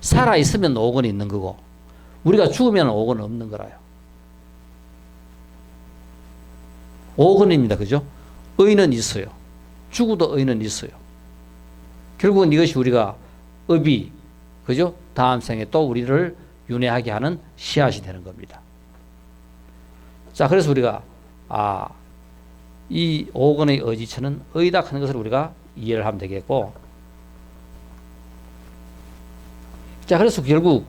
살아있으면 5권이 있는 거고 우리가 죽으면 5권은 없는 거라요. 5권입니다. 그죠? 의는 있어요. 죽어도 의는 있어요. 결국은 이것이 우리가 업이 그죠? 다음 생에 또 우리를 윤회하게 하는 씨앗이 되는 겁니다. 자, 그래서 우리가 이 5권의 의지처는 의다 하는 것을 우리가 이해를 하면 되겠고, 자, 그래서 결국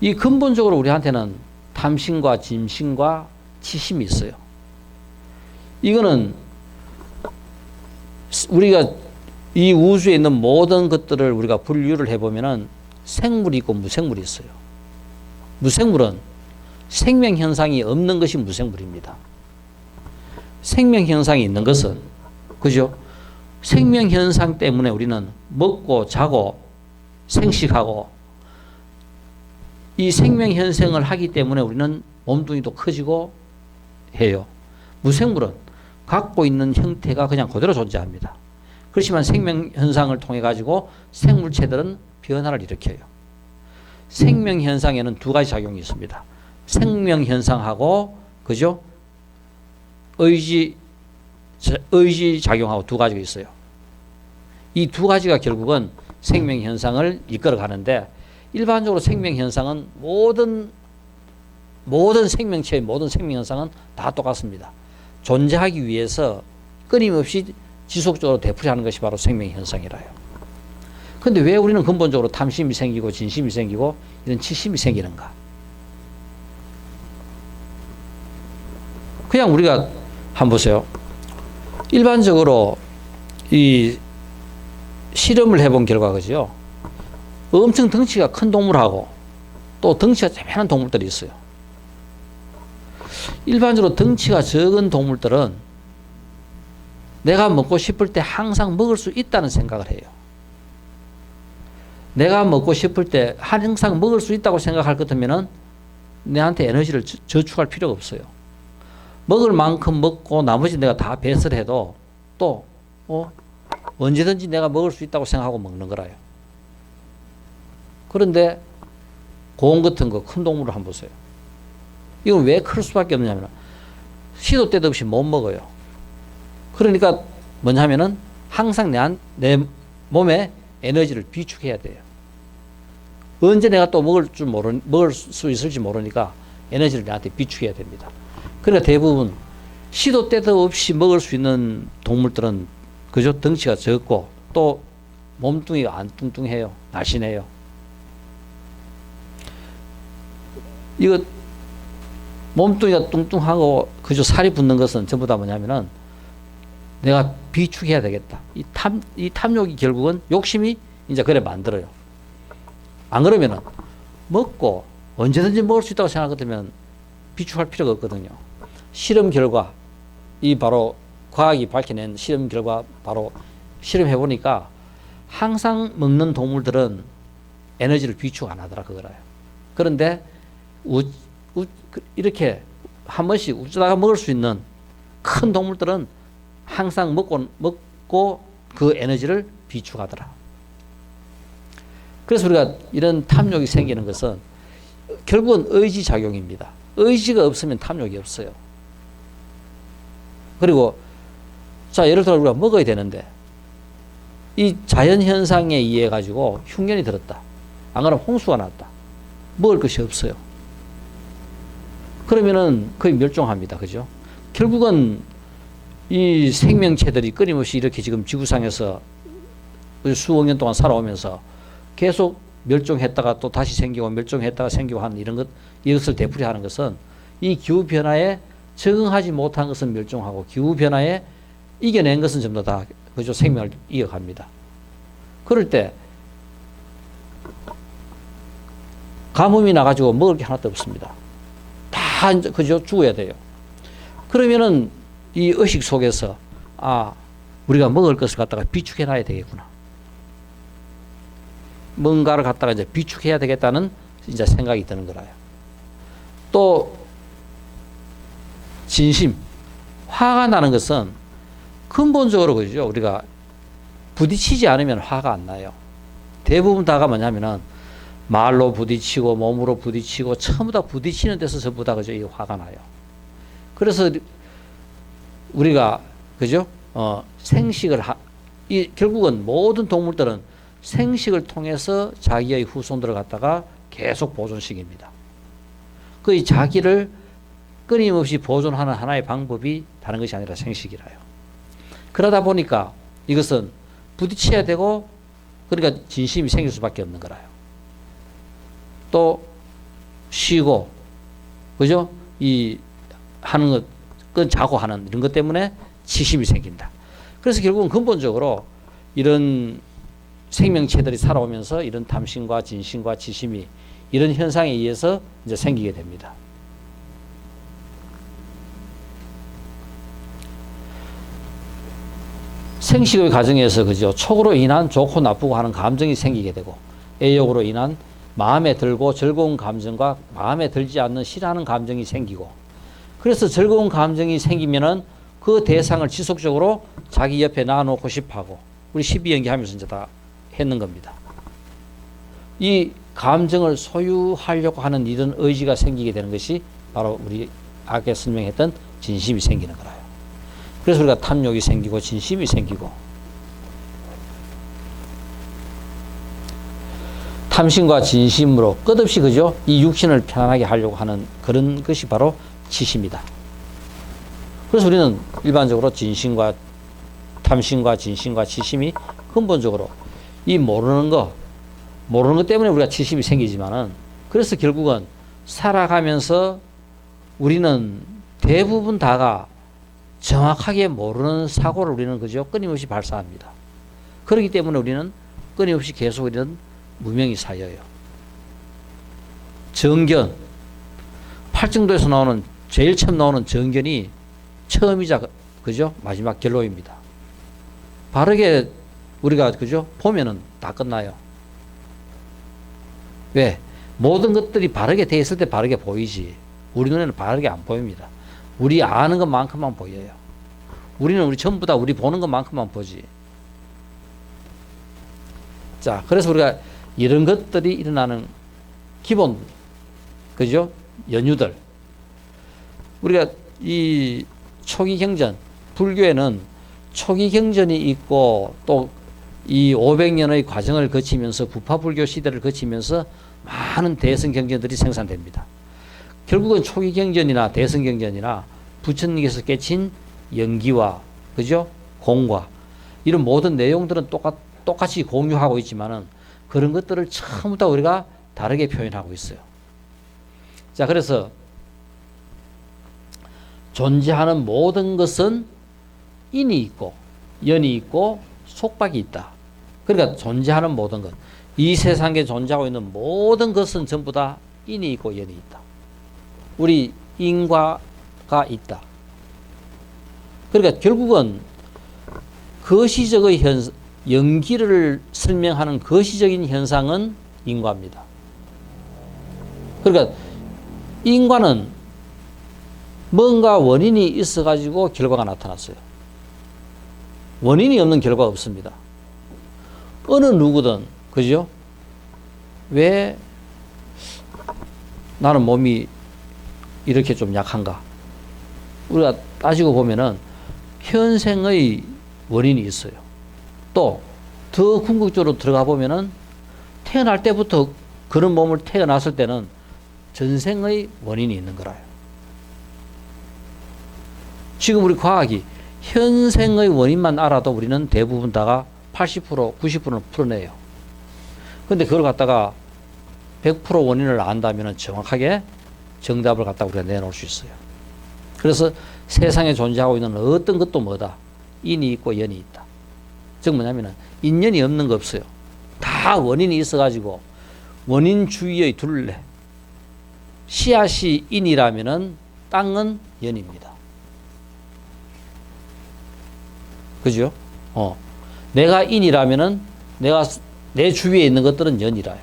이 근본적으로 우리한테는 탐심과 짐심과 치심이 있어요. 이거는 우리가 이 우주에 있는 모든 것들을 우리가 분류를 해보면은 생물이 있고 무생물이 있어요. 무생물은 생명 현상이 없는 것이 무생물입니다. 생명 현상이 있는 것은 그죠? 생명 현상 때문에 우리는 먹고 자고 생식하고 이 생명 현상을 하기 때문에 우리는 몸뚱이도 커지고 해요. 무생물은 갖고 있는 형태가 그냥 그대로 존재합니다. 그렇지만 생명 현상을 통해 가지고 생물체들은 변화를 일으켜요. 생명 현상에는 두 가지 작용이 있습니다. 생명 현상하고 그죠? 의지 작용하고 두 가지가 있어요. 이 두 가지가 결국은 생명 현상을 이끌어 가는데, 일반적으로 생명 현상은 모든 생명체의 모든 생명 현상은 다 똑같습니다. 존재하기 위해서 끊임없이 지속적으로 되풀이하는 것이 바로 생명 현상이라요. 그런데 왜 우리는 근본적으로 탐심이 생기고 진심이 생기고 이런 치심이 생기는가? 그냥 우리가 한번 보세요. 일반적으로 이 실험을 해본 결과 그죠? 엄청 덩치가 큰 동물하고 또 덩치가 조그마한 동물들이 있어요. 일반적으로 덩치가 적은 동물들은 내가 먹고 싶을 때 항상 먹을 수 있다는 생각을 해요. 내가 먹고 싶을 때 항상 먹을 수 있다고 생각할 것 같으면은 내한테 에너지를 저축할 필요가 없어요. 먹을 만큼 먹고 나머지 내가 다 배설을 해도 또 언제든지 내가 먹을 수 있다고 생각하고 먹는 거라요. 그런데 곰 같은 거 큰 동물을 한번 보세요. 이건 왜 클 수밖에 없냐면 시도 때도 없이 못 먹어요. 그러니까 뭐냐면은 항상 내 몸에 에너지를 비축해야 돼요. 언제 내가 또 먹을 수 있을지 모르니까 에너지를 내한테 비축해야 됩니다. 그러니까 대부분 시도 때도 없이 먹을 수 있는 동물들은 그저 덩치가 적고 또 몸뚱이가 안 뚱뚱해요. 날씬해요. 이거 몸뚱이가 뚱뚱하고 그저 살이 붙는 것은 전부 다 뭐냐면은 내가 비축해야 되겠다. 이 탐욕이 결국은 욕심이 이제 그래 만들어요. 안 그러면은 먹고 언제든지 먹을 수 있다고 생각하면 비축할 필요가 없거든요. 실험 결과, 이 바로 과학이 밝혀낸 실험 결과 바로 실험해 보니까 항상 먹는 동물들은 에너지를 비축 안 하더라 그거라요. 그런데 이렇게 한 번씩 웃다가 먹을 수 있는 큰 동물들은 항상 먹고 그 에너지를 비축하더라. 그래서 우리가 이런 탐욕이 생기는 것은 결국은 의지 작용입니다. 의지가 없으면 탐욕이 없어요. 그리고 자, 예를 들어 우리가 먹어야 되는데 이 자연 현상에 의해 가지고 흉년이 들었다. 안 그러면 홍수가 났다. 먹을 것이 없어요. 그러면은 거의 멸종합니다. 그죠? 결국은 이 생명체들이 끊임없이 이렇게 지금 지구상에서 수억 년 동안 살아오면서 계속 멸종했다가 또 다시 생기고 멸종했다가 생기고 하는 이것을 되풀이하는 것은 이 기후변화에 적응하지 못한 것은 멸종하고 기후변화에 이겨낸 것은 전부 다 그죠? 생명을 이어갑니다. 그럴 때 가뭄이 나가지고 먹을 게 하나도 없습니다. 다 그죠? 죽어야 돼요. 그러면은 이 의식 속에서 우리가 먹을 것을 갖다가 비축해 놔야 되겠구나. 뭔가를 갖다가 이제 비축해야 되겠다는 이제 생각이 드는 거라요. 또 진심, 화가 나는 것은 근본적으로 그죠. 우리가 부딪히지 않으면 화가 안 나요. 대부분 다가 뭐냐면은 말로 부딪히고 몸으로 부딪히고 전부 다 부딪히는 데서 전부 다 그죠. 이 화가 나요. 그래서 우리가 그죠. 생식을 결국은 모든 동물들은 생식을 통해서 자기의 후손들을 갖다가 계속 보존시킵니다. 그 자기를 끊임없이 보존하는 하나의 방법이 다른 것이 아니라 생식이라요. 그러다 보니까 이것은 부딪혀야 되고 그러니까 진심이 생길 수밖에 없는 거라요. 또 쉬고 그죠? 이 하는 것, 자고 하는 이런 것 때문에 치심이 생긴다. 그래서 결국은 근본적으로 이런 생명체들이 살아오면서 이런 탐심과 진심과 치심이 이런 현상에 의해서 이제 생기게 됩니다. 생식의 과정에서 그죠. 촉으로 인한 좋고 나쁘고 하는 감정이 생기게 되고 애욕으로 인한 마음에 들고 즐거운 감정과 마음에 들지 않는 싫어하는 감정이 생기고 그래서 즐거운 감정이 생기면은 그 대상을 지속적으로 자기 옆에 놔놓고 싶어 하고 우리 12연기 하면서 이제 다 했는 겁니다. 이 감정을 소유하려고 하는 이런 의지가 생기게 되는 것이 바로 우리 아까 설명했던 진심이 생기는 거라요. 그래서 우리가 탐욕이 생기고 진심이 생기고 탐심과 진심으로 끝없이 그죠? 이 육신을 편안하게 하려고 하는 그런 것이 바로 치심이다. 그래서 우리는 일반적으로 진심과 탐심과 진심과 치심이 근본적으로 이 모르는 것 때문에 우리가 치심이 생기지만은 그래서 결국은 살아가면서 우리는 대부분 다가 정확하게 모르는 사고를 우리는 그죠? 끊임없이 발사합니다. 그렇기 때문에 우리는 끊임없이 계속 우리는 무명이 쌓여요. 정견, 팔정도에서 나오는 제일 처음 나오는 정견이 처음이자 그죠? 마지막 결론입니다. 바르게 우리가 그죠? 보면은 다 끝나요. 왜? 모든 것들이 바르게 돼 있을 때 바르게 보이지. 우리 눈에는 바르게 안 보입니다. 우리 아는 것만큼만 보여요. 우리 전부 다 우리 보는 것만큼만 보지. 자, 그래서 우리가 이런 것들이 일어나는 기본, 그죠? 연유들. 우리가 이 초기 경전, 불교에는 초기 경전이 있고 또 이 500년의 과정을 거치면서 부파불교 시대를 거치면서 많은 대성 경전들이 생산됩니다. 결국은 초기 경전이나 대성 경전이나 부처님께서 깨친 연기와 그죠? 공과 이런 모든 내용들은 똑같이 공유하고 있지만은 그런 것들을 전부 다 우리가 다르게 표현하고 있어요. 자, 그래서 존재하는 모든 것은 인이 있고 연이 있고 속박이 있다. 그러니까 존재하는 모든 것, 이 세상에 존재하고 있는 모든 것은 전부 다 인이 있고 연이 있다. 우리 인과가 있다. 그러니까 결국은 거시적의 연기를 설명하는 거시적인 현상은 인과입니다. 그러니까 인과는 뭔가 원인이 있어가지고 결과가 나타났어요. 원인이 없는 결과가 없습니다. 어느 누구든, 그죠? 왜 나는 몸이 이렇게 좀 약한가? 우리가 따지고 보면은 현생의 원인이 있어요. 또 더 궁극적으로 들어가 보면은 태어날 때부터 그런 몸을 태어났을 때는 전생의 원인이 있는 거라요. 지금 우리 과학이 현생의 원인만 알아도 우리는 대부분 다가 80%, 90%는 풀어내요. 근데 그걸 갖다가 100% 원인을 안다면 정확하게 정답을 갖다 우리가 내놓을 수 있어요. 그래서 세상에 존재하고 있는 어떤 것도 뭐다? 인이 있고 연이 있다. 즉 뭐냐면은 인연이 없는 거 없어요. 다 원인이 있어가지고 원인주의의 둘레. 씨앗이 인이라면은 땅은 연입니다. 그죠? 내가 인이라면은 내가 내 주위에 있는 것들은 연이라요.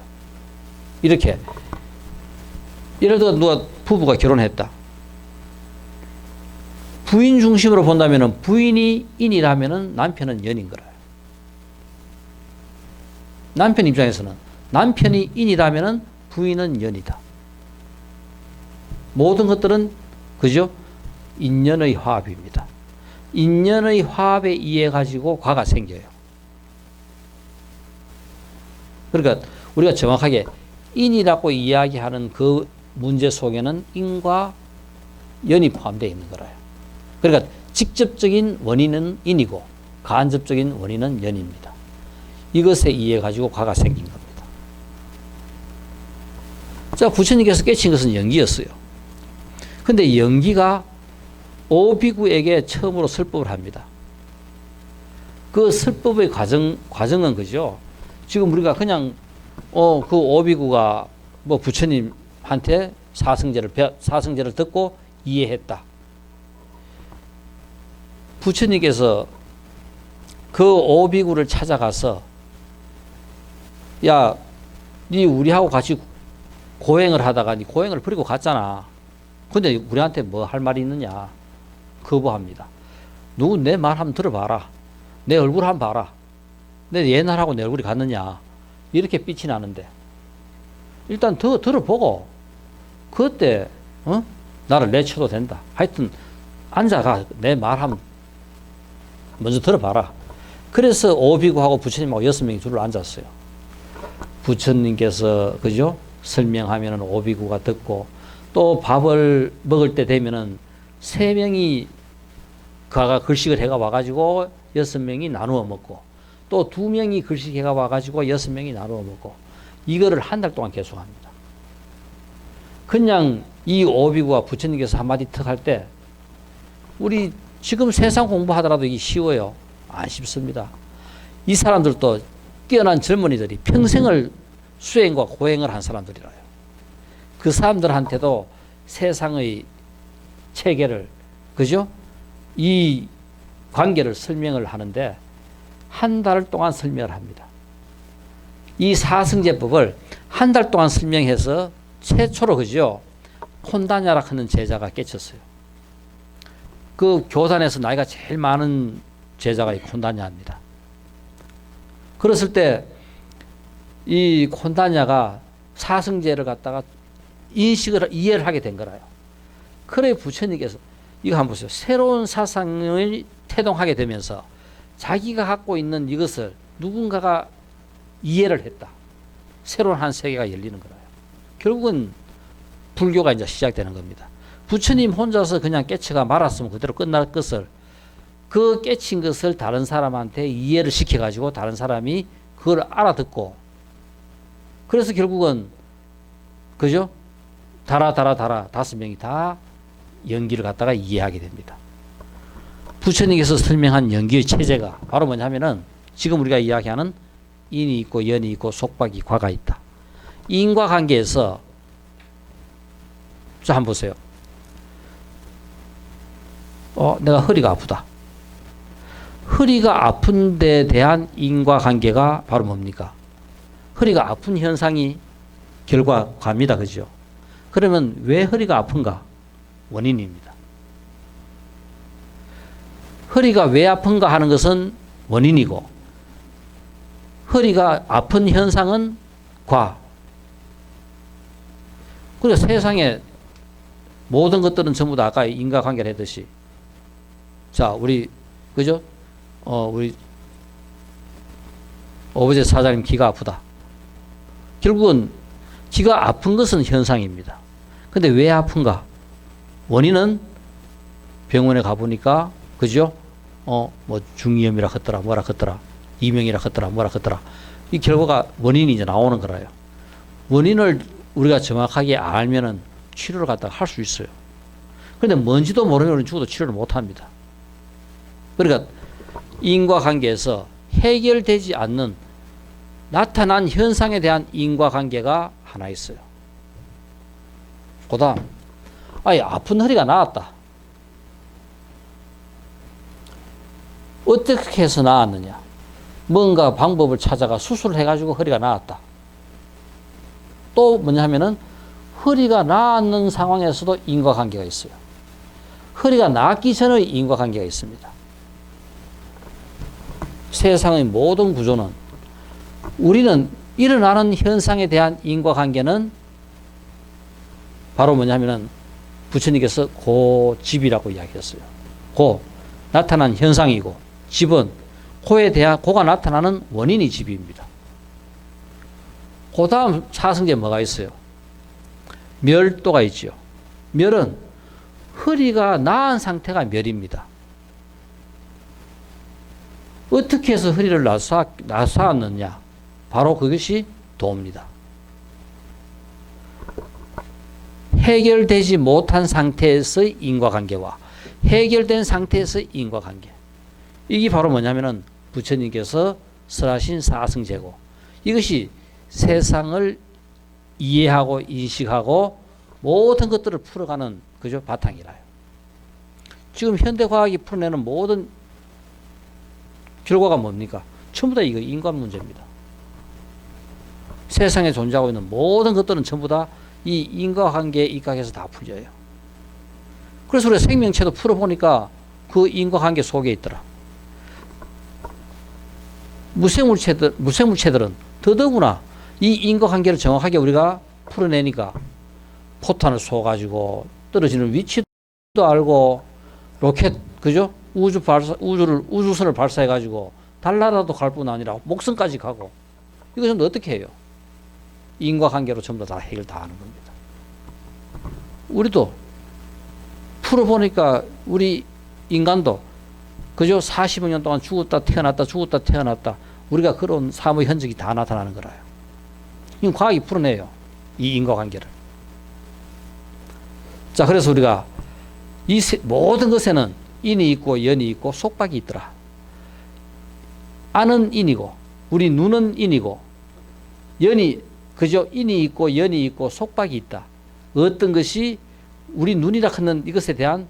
이렇게. 예를 들어 누가 부부가 결혼했다. 부인 중심으로 본다면은 부인이 인이라면은 남편은 연인 거라요. 남편 입장에서는 남편이 인이라면은 부인은 연이다. 모든 것들은 그죠? 인연의 화합입니다. 인연의 화합에 의해 가지고 과가 생겨요. 그러니까 우리가 정확하게 인이라고 이야기하는 그 문제 속에는 인과 연이 포함되어 있는 거라요. 그러니까 직접적인 원인은 인이고 간접적인 원인은 연입니다. 이것에 의해 가지고 과가 생긴 겁니다. 자, 부처님께서 깨친 것은 연기였어요. 근데 연기가 오비구에게 처음으로 설법을 합니다. 그 설법의 과정은 그죠? 지금 우리가 그냥 그 오비구가 뭐 부처님한테 사성제를 듣고 이해했다. 부처님께서 그 오비구를 찾아가서 야, 니 우리하고 같이 고행을 하다가 니 고행을 버리고 갔잖아. 근데 우리한테 뭐 할 말이 있느냐? 거부합니다. 누구 내 말 한번 들어봐라. 내 얼굴 한번 봐라. 내 옛날하고 내 얼굴이 같느냐? 이렇게 빛이 나는데 일단 더 들어보고 그때 나를 내쳐도 된다. 하여튼 앉아가 내 말 한번 먼저 들어봐라. 그래서 오비구하고 부처님하고 6명이 줄을 앉았어요. 부처님께서 그죠? 설명하면은 오비구가 듣고 또 밥을 먹을 때 되면은 3명이 그가 글식을 해가 와가지고 6명이 나누어 먹고 또 2명이 글식해가 와가지고 6명이 나누어 먹고 이거를 한 달 동안 계속합니다. 그냥 이 오비구와 부처님께서 한마디 턱 할 때 우리 지금 세상 공부하더라도 이게 쉬워요? 안 쉽습니다. 이 사람들도 뛰어난 젊은이들이 평생을 수행과 고행을 한 사람들이라요. 그 사람들한테도 세상의 체계를 그죠? 이 관계를 설명을 하는데 한 달 동안 설명을 합니다. 이 사성제법을 한 달 동안 설명해서 최초로 그죠? 콘다냐라 하는 제자가 깨쳤어요. 그 교단에서 나이가 제일 많은 제자가 이 콘다냐입니다. 그랬을 때 이 콘다냐가 사성제를 갖다가 이해를 하게 된 거라요. 그래 부처님께서 이거 한번 보세요. 새로운 사상을 태동하게 되면서 자기가 갖고 있는 이것을 누군가가 이해를 했다. 새로운 한 세계가 열리는 거라요. 결국은 불교가 이제 시작되는 겁니다. 부처님 혼자서 그냥 깨쳐가 말았으면 그대로 끝날 것을 그 깨친 것을 다른 사람한테 이해를 시켜가지고 다른 사람이 그걸 알아듣고 그래서 결국은 그죠? 달아 5명이 다 연기를 갖다가 이해하게 됩니다. 부처님께서 설명한 연기의 체제가 바로 뭐냐면은 지금 우리가 이야기하는 인이 있고 연이 있고 속박이 과가 있다. 인과 관계에서 자 한번 보세요. 내가 허리가 아프다. 허리가 아픈 데 대한 인과 관계가 바로 뭡니까? 허리가 아픈 현상이 결과과입니다. 그죠? 그러면 왜 허리가 아픈가? 원인입니다. 허리가 왜 아픈가 하는 것은 원인이고 허리가 아픈 현상은 과. 그리고 세상에 모든 것들은 전부 다 아까 인과관계를 했듯이 자 우리 그죠? 우리 오브제 사장님 귀가 아프다. 결국은 귀가 아픈 것은 현상입니다. 근데 왜 아픈가? 원인은 병원에 가보니까 그죠? 뭐 중이염이라 했더라 뭐라 했더라 이명이라 했더라 뭐라 했더라 이 결과가 원인이 이제 나오는 거라요. 원인을 우리가 정확하게 알면은 치료를 갖다가 할 수 있어요. 그런데 뭔지도 모르면 죽어도 치료를 못 합니다. 그러니까 인과관계에서 해결되지 않는 나타난 현상에 대한 인과관계가 하나 있어요. 그 다음 아예 아픈 허리가 나았다. 어떻게 해서 나았느냐? 뭔가 방법을 찾아가 수술을 해가지고 허리가 나았다. 또 뭐냐면은 허리가 나았는 상황에서도 인과관계가 있어요. 허리가 낫기 전의 인과관계가 있습니다. 세상의 모든 구조는 우리는 일어나는 현상에 대한 인과관계는 바로 뭐냐면은 부처님께서 고집이라고 이야기했어요. 고 나타난 현상이고 집은 고가 나타나는 원인이 집입니다. 그 다음 사성제 뭐가 있어요? 멸도가 있죠. 멸은 허리가 나은 상태가 멸입니다. 어떻게 해서 허리를 나사았느냐? 바로 그것이 도입니다. 해결되지 못한 상태에서의 인과관계와 해결된 상태에서의 인과관계. 이게 바로 뭐냐면은 부처님께서 설하신 사성제고 이것이 세상을 이해하고 인식하고 모든 것들을 풀어가는 그죠 바탕이라요. 지금 현대과학이 풀어내는 모든 결과가 뭡니까? 전부 다 이거 인간 문제입니다. 세상에 존재하고 있는 모든 것들은 전부 다 이 인과관계에 입각해서 다 풀려요. 그래서 우리가 생명체도 풀어보니까 그 인과관계 속에 있더라. 무생물체들은 더더구나 이 인과관계를 정확하게 우리가 풀어내니까 포탄을 쏘가지고 떨어지는 위치도 알고 로켓 그죠? 우주선을 발사해가지고 달나라도 갈 뿐 아니라 목성까지 가고 이거 전부 어떻게 해요? 인과관계로 전부 다 해결 다 하는 겁니다. 우리도 풀어보니까 우리 인간도 그죠? 40여 년 동안 죽었다 태어났다 우리가 그런 삶의 흔적이 다 나타나는 거라요. 이건 과학이 풀어내요. 이 인과관계를. 자, 그래서 우리가 이 모든 것에는 인이 있고 연이 있고 속박이 있더라. 안은 인이고 우리 눈은 인이고 연이 그죠? 인이 있고 연이 있고 속박이 있다. 어떤 것이 우리 눈이라 하는 이것에 대한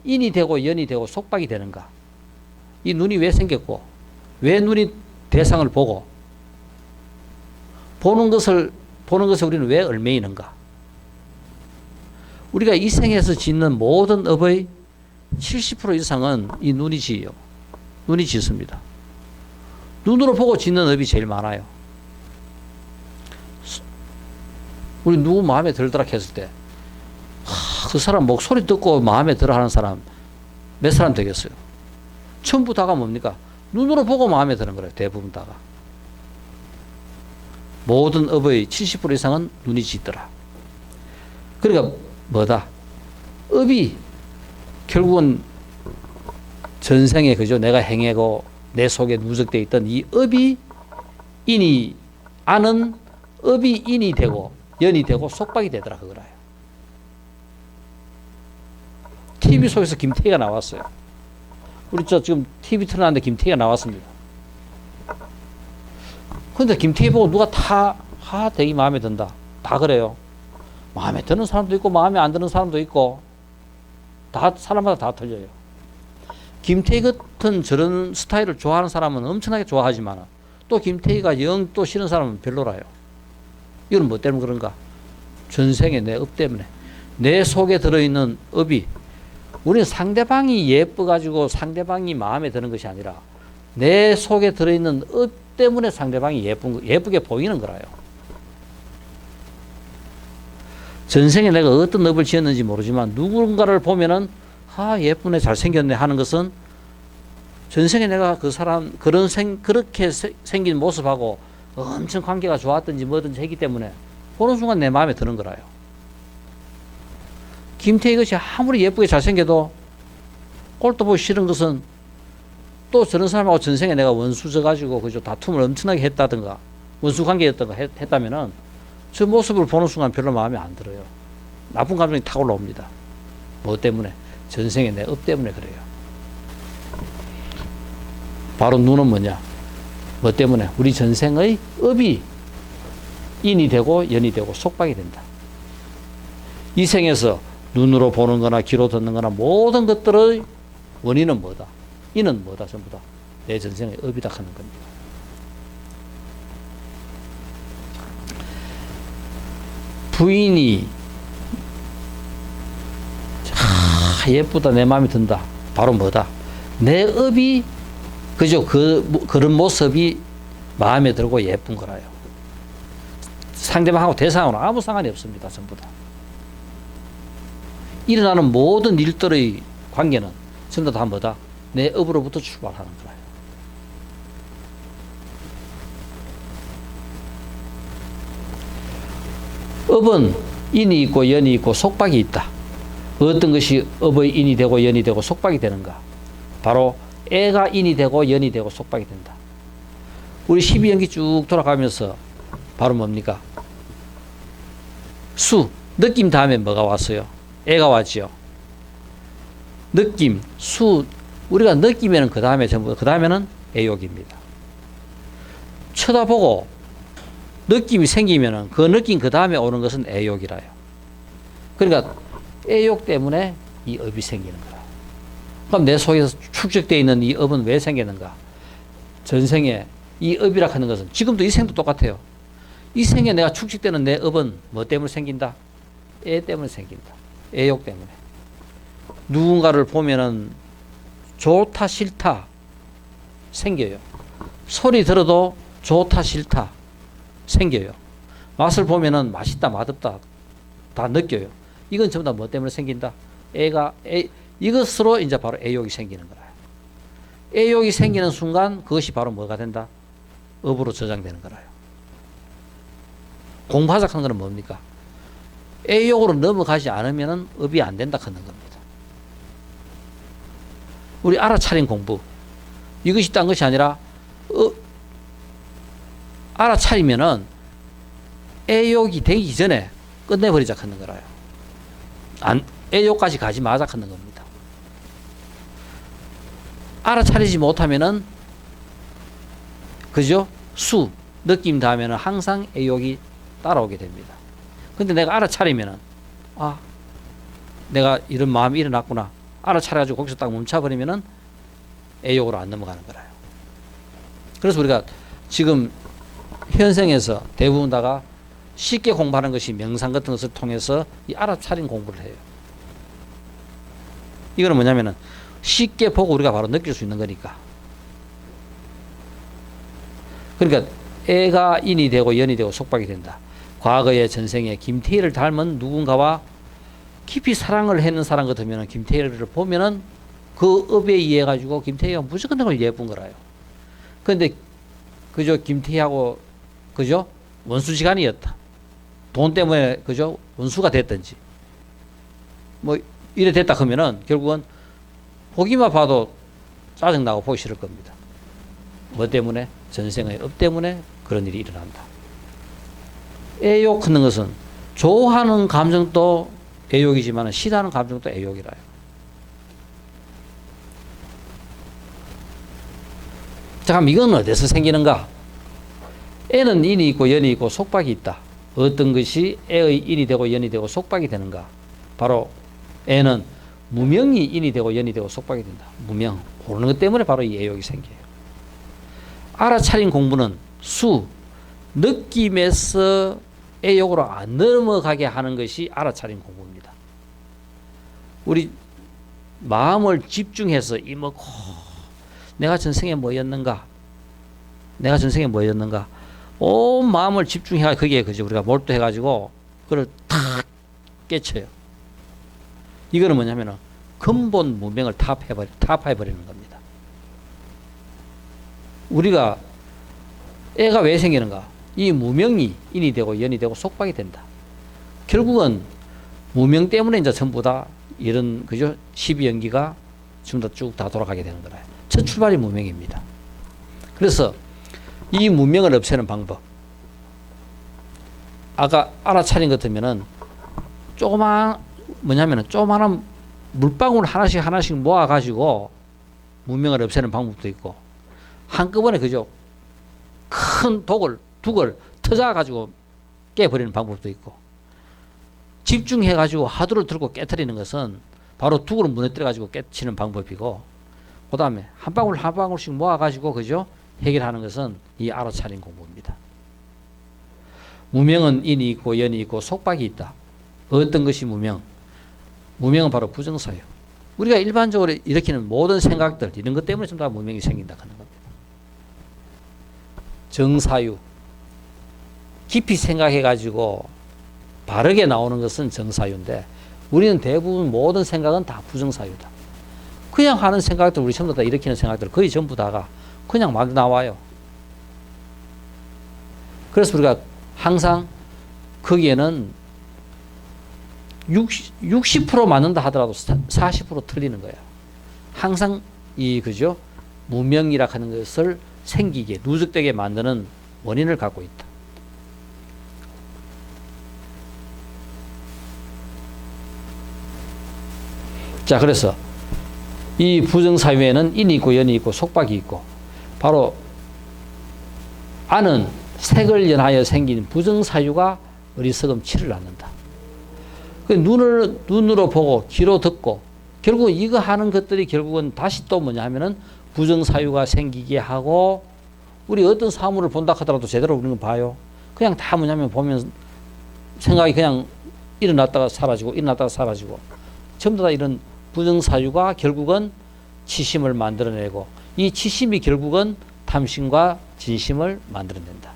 인이 되고 연이 되고 속박이 되는가? 이 눈이 왜 생겼고 왜 눈이 대상을 보고 보는 것을 우리는 왜 얽매이는가? 우리가 이 생에서 짓는 모든 업의 70% 이상은 이 눈이 지어요. 눈이 짓습니다. 눈으로 보고 짓는 업이 제일 많아요. 우리 누구 마음에 들더라 했을 때, 그 사람 목소리 듣고 마음에 들어 하는 사람 몇 사람 되겠어요? 전부 다가 뭡니까? 눈으로 보고 마음에 드는 거예요. 대부분 다가. 모든 업의 70% 이상은 눈이 짓더라. 그러니까 뭐다? 업이 결국은 전생에 그죠? 내가 행하고 내 속에 누적되어 있던 이 업이 인이 아는 업이 인이 되고 연이 되고 속박이 되더라 그거라요. TV 속에서 김태희가 나왔어요. 우리 지금 TV 틀어놨는데 김태희가 나왔습니다. 근데 김태희 보고 누가 되게 마음에 든다. 다 그래요. 마음에 드는 사람도 있고 마음에 안 드는 사람도 있고 다 사람마다 다 틀려요. 김태희 같은 저런 스타일을 좋아하는 사람은 엄청나게 좋아하지만 또 김태희가 영 또 싫은 사람은 별로라요. 이건 뭐 때문에 그런가? 전생에 내 업 때문에 내 속에 들어있는 업이 우리는 상대방이 예뻐가지고 상대방이 마음에 드는 것이 아니라 내 속에 들어있는 업 때문에 상대방이 예쁘게 보이는 거라요. 전생에 내가 어떤 업을 지었는지 모르지만 누군가를 보면은 예쁘네 잘생겼네 하는 것은 전생에 내가 그 사람 그렇게 생긴 모습하고 엄청 관계가 좋았든지 뭐든지 했기 때문에 보는 순간 내 마음에 드는 거라요. 김태희 것이 아무리 예쁘게 잘생겨도 꼴도 보기 싫은 것은 또 저런 사람하고 전생에 내가 원수 져가지고 그죠 다툼을 엄청나게 했다든가 원수 관계였던가 했다면은 저 모습을 보는 순간 별로 마음에 안 들어요. 나쁜 감정이 탁 올라옵니다. 뭐 때문에? 전생에 내 업 때문에 그래요. 바로 눈은 뭐냐? 뭐 때문에? 우리 전생의 업이 인이 되고 연이 되고 속박이 된다. 이 생에서 눈으로 보는 거나 귀로 듣는 거나 모든 것들의 원인은 뭐다? 이는 뭐다? 전부 다 내 전생의 업이다 하는 겁니다. 부인이 예쁘다, 내 마음에 든다. 바로 뭐다? 내 업이 그죠? 그런 모습이 마음에 들고 예쁜 거라요. 상대방하고 대상하고는 아무 상관이 없습니다. 전부 다. 일어나는 모든 일들의 관계는 전부 다 뭐다? 내 업으로부터 출발하는 거라요. 업은 인이 있고 연이 있고 속박이 있다. 어떤 것이 업의 인이 되고 연이 되고 속박이 되는가? 바로 애가 인이 되고 연이 되고 속박이 된다. 우리 12연기 쭉 돌아가면서 바로 뭡니까? 수, 느낌 다음에 뭐가 왔어요? 애가 왔지요. 느낌, 수, 우리가 느끼면은 그 다음에 전부, 그 다음에는 애욕입니다. 쳐다보고 느낌이 생기면은 그 느낌 그 다음에 오는 것은 애욕이라요. 그러니까 애욕 때문에 이 업이 생기는 거라. 그럼 내 속에서 축적되어 있는 이 업은 왜 생기는가? 전생에 이 업이라 하는 것은 지금도 이 생도 똑같아요. 이 생에 내가 축적되는 내 업은 뭐 때문에 생긴다? 애 때문에 생긴다. 애욕 때문에. 누군가를 보면은 좋다 싫다 생겨요. 소리 들어도 좋다 싫다 생겨요. 맛을 보면은 맛있다 맛없다 다 느껴요. 이건 전부 다 뭐 때문에 생긴다? 이것으로 이제 바로 애욕이 생기는 거라. 애욕이 생기는 순간 그것이 바로 뭐가 된다? 업으로 저장되는 거라요. 공부하자 하는 것은 뭡니까? 애욕으로 넘어가지 않으면은 업이 안 된다 하는 겁니다. 우리 알아차린 공부. 이것이 딴 것이 아니라 알아차리면은 애욕이 되기 전에 끝내버리자 하는 거라요. 애욕까지 가지 마자 하는 겁니다. 알아차리지 못하면은 그죠? 수, 느낌 다음에는 항상 애욕이 따라오게 됩니다. 근데 내가 알아차리면은 내가 이런 마음이 일어났구나. 알아차려가지고 거기서 딱 멈춰버리면은 애욕으로 안 넘어가는 거라요. 그래서 우리가 지금 현생에서 대부분 다가 쉽게 공부하는 것이 명상 같은 것을 통해서 이 알아차린 공부를 해요. 이거는 뭐냐면은 쉽게 보고 우리가 바로 느낄 수 있는 거니까. 그러니까 애가 인이 되고 연이 되고 속박이 된다. 과거의 전생에 김태희를 닮은 누군가와 깊이 사랑을 했는 사람 같으면 김태희를 보면은 그 업에 의해 가지고 김태희가 무조건 너무 예쁜 거라요. 그런데 그저 김태희하고 그죠? 원수지간이었다. 돈 때문에 그죠? 원수가 됐든지 뭐 이래 됐다 하면은 결국은 보기만 봐도 짜증나고 보기 싫을 겁니다. 뭐 때문에? 전생의 업 때문에 그런 일이 일어난다. 애욕하는 것은 좋아하는 감정도 애욕이지만 싫어하는 감정도 애욕이라요. 자, 그럼 이건 어디서 생기는가? 애는 인이 있고 연이 있고 속박이 있다. 어떤 것이 애의 인이 되고 연이 되고 속박이 되는가? 바로 애는 무명이 인이 되고 연이 되고 속박이 된다. 무명, 모르는 것 때문에 바로 이 애욕이 생겨요. 알아차린 공부는 수, 느낌에서 애욕으로 안 넘어가게 하는 것이 알아차린 공부입니다. 우리 마음을 집중해서 이먹고 내가 전생에 뭐였는가? 내가 전생에 뭐였는가? 온 마음을 집중해 거기에 그죠? 우리가 몰두해 가지고 그걸 탁 깨쳐요. 이거는 뭐냐면은 근본 무명을 타파해 버리는 겁니다. 우리가 애가 왜 생기는가? 이 무명이 인이 되고 연이 되고 속박이 된다. 결국은 무명 때문에 이제 전부 다 이런 그죠? 12연기가 지금 쭉 다 돌아가게 되는 거라요. 첫 출발이 무명입니다. 그래서 이 무명을 없애는 방법. 아까 알아차린 것 같으면은 조그마한 물방울 하나씩 모아가지고 무명을 없애는 방법도 있고, 한꺼번에 그죠? 큰 둑을 터져가지고 깨버리는 방법도 있고, 집중해가지고 하두를 들고 깨트리는 것은 바로 둑을 무너뜨려가지고 깨치는 방법이고, 그 다음에 한 방울 한 방울씩 모아가지고 그죠? 해결하는 것은 이 알아차린 공부입니다. 무명은 인이 있고 연이 있고 속박이 있다. 어떤 것이 무명? 무명은 바로 부정사유. 우리가 일반적으로 일으키는 모든 생각들 이런 것 때문에 전부 다 무명이 생긴다 하는 겁니다. 정사유. 깊이 생각해가지고 바르게 나오는 것은 정사유인데 우리는 대부분 모든 생각은 다 부정사유다. 그냥 하는 생각들 우리 전부 다 일으키는 생각들 거의 전부 다가 그냥 막 나와요. 그래서 우리가 항상 거기에는 60% 맞는다 하더라도 40% 틀리는 거예요. 항상 이 그죠? 무명이라 하는 것을 생기게 누적되게 만드는 원인을 갖고 있다. 자, 그래서 이 부정사유에는 인이 있고 연이 있고 속박이 있고 바로 아는 색을 연하여 생긴 부정사유가 어리석음 치를 낳는다. 눈으로 보고 귀로 듣고 결국 이거 하는 것들이 결국은 다시 또 뭐냐 하면은 부정사유가 생기게 하고 우리 어떤 사물을 본다 하더라도 제대로 우리는 봐요. 그냥 다 뭐냐면 보면 생각이 그냥 일어났다가 사라지고 일어났다가 사라지고 전부 다 이런 부정사유가 결국은 치심을 만들어내고 이 치심이 결국은 탐심과 진심을 만들어낸다.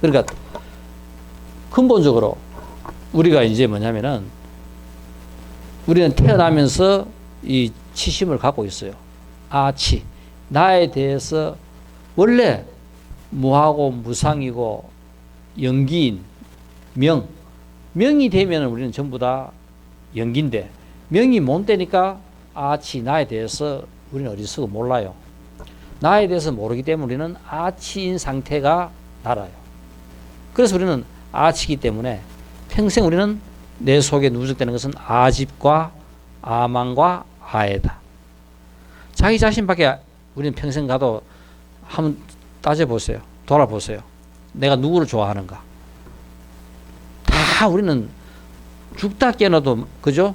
그러니까 근본적으로 우리가 이제 뭐냐면은 우리는 태어나면서 이 치심을 갖고 있어요. 아치. 나에 대해서 원래 무하고 무상이고 영기인 명이 되면 우리는 전부 다 영기인데 명이 못 되니까 아치 나에 대해서 우리는 어리석어 몰라요. 나에 대해서 모르기 때문에 우리는 아치인 상태가 날아요. 그래서 우리는 아치이기 때문에 평생 우리는 내 속에 누적되는 것은 아집과 아망과 아애다. 자기 자신밖에 우리는 평생 가도 한번 따져보세요. 돌아보세요. 내가 누구를 좋아하는가. 다 우리는 죽다 깨어나도 그죠?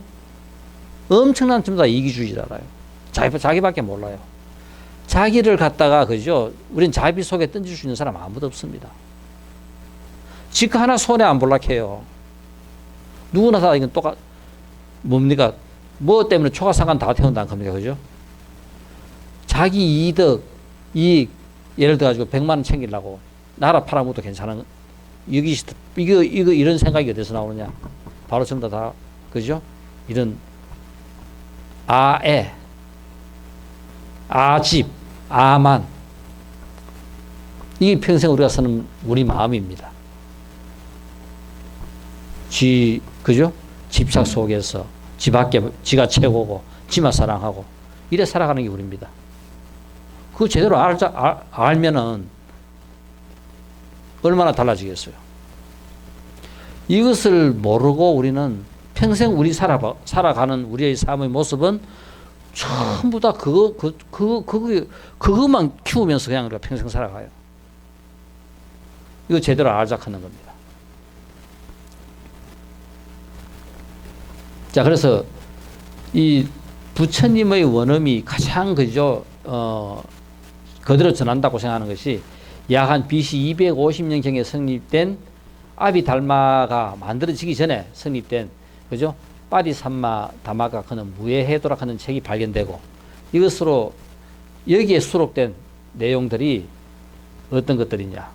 엄청난 전부 다 이기주의자라요. 자기밖에 몰라요. 자기를 갖다가 그죠? 우린 자비 속에 던질 수 있는 사람 아무도 없습니다. 지가 하나 손에 안 볼락해요. 누구나 다 이건 똑같 뭡니까? 뭐 때문에 초과상관 다 태운다는 겁니까? 그죠? 자기 이익 예를 들어 가지고 100만 원 챙기려고 나라 팔아먹어도 괜찮은 이거 이런 생각이 어디서 나오느냐? 바로 전부 다 그죠? 이런 아애, 아집, 아만 이게 평생 우리가 쓰는 우리 마음입니다. 그죠? 집착 속에서 지밖에 지가 최고고 지만 사랑하고 이래 살아가는 게 우리입니다. 그거 제대로 알면은 얼마나 달라지겠어요. 이것을 모르고 우리는 평생 우리 살아가는 우리의 삶의 모습은 전부 다 그것만 키우면서 그냥 우리가 평생 살아가요. 이거 제대로 알자 하는 겁니다. 자, 그래서 이 부처님의 원음이 가장 그죠, 그대로 전한다고 생각하는 것이 약 한 BC 250년경에 성립된 아비달마가 만들어지기 전에 성립된 그죠? 빠디삼마 다마가 그는 무예해도라 하는 책이 발견되고 이것으로 여기에 수록된 내용들이 어떤 것들이냐?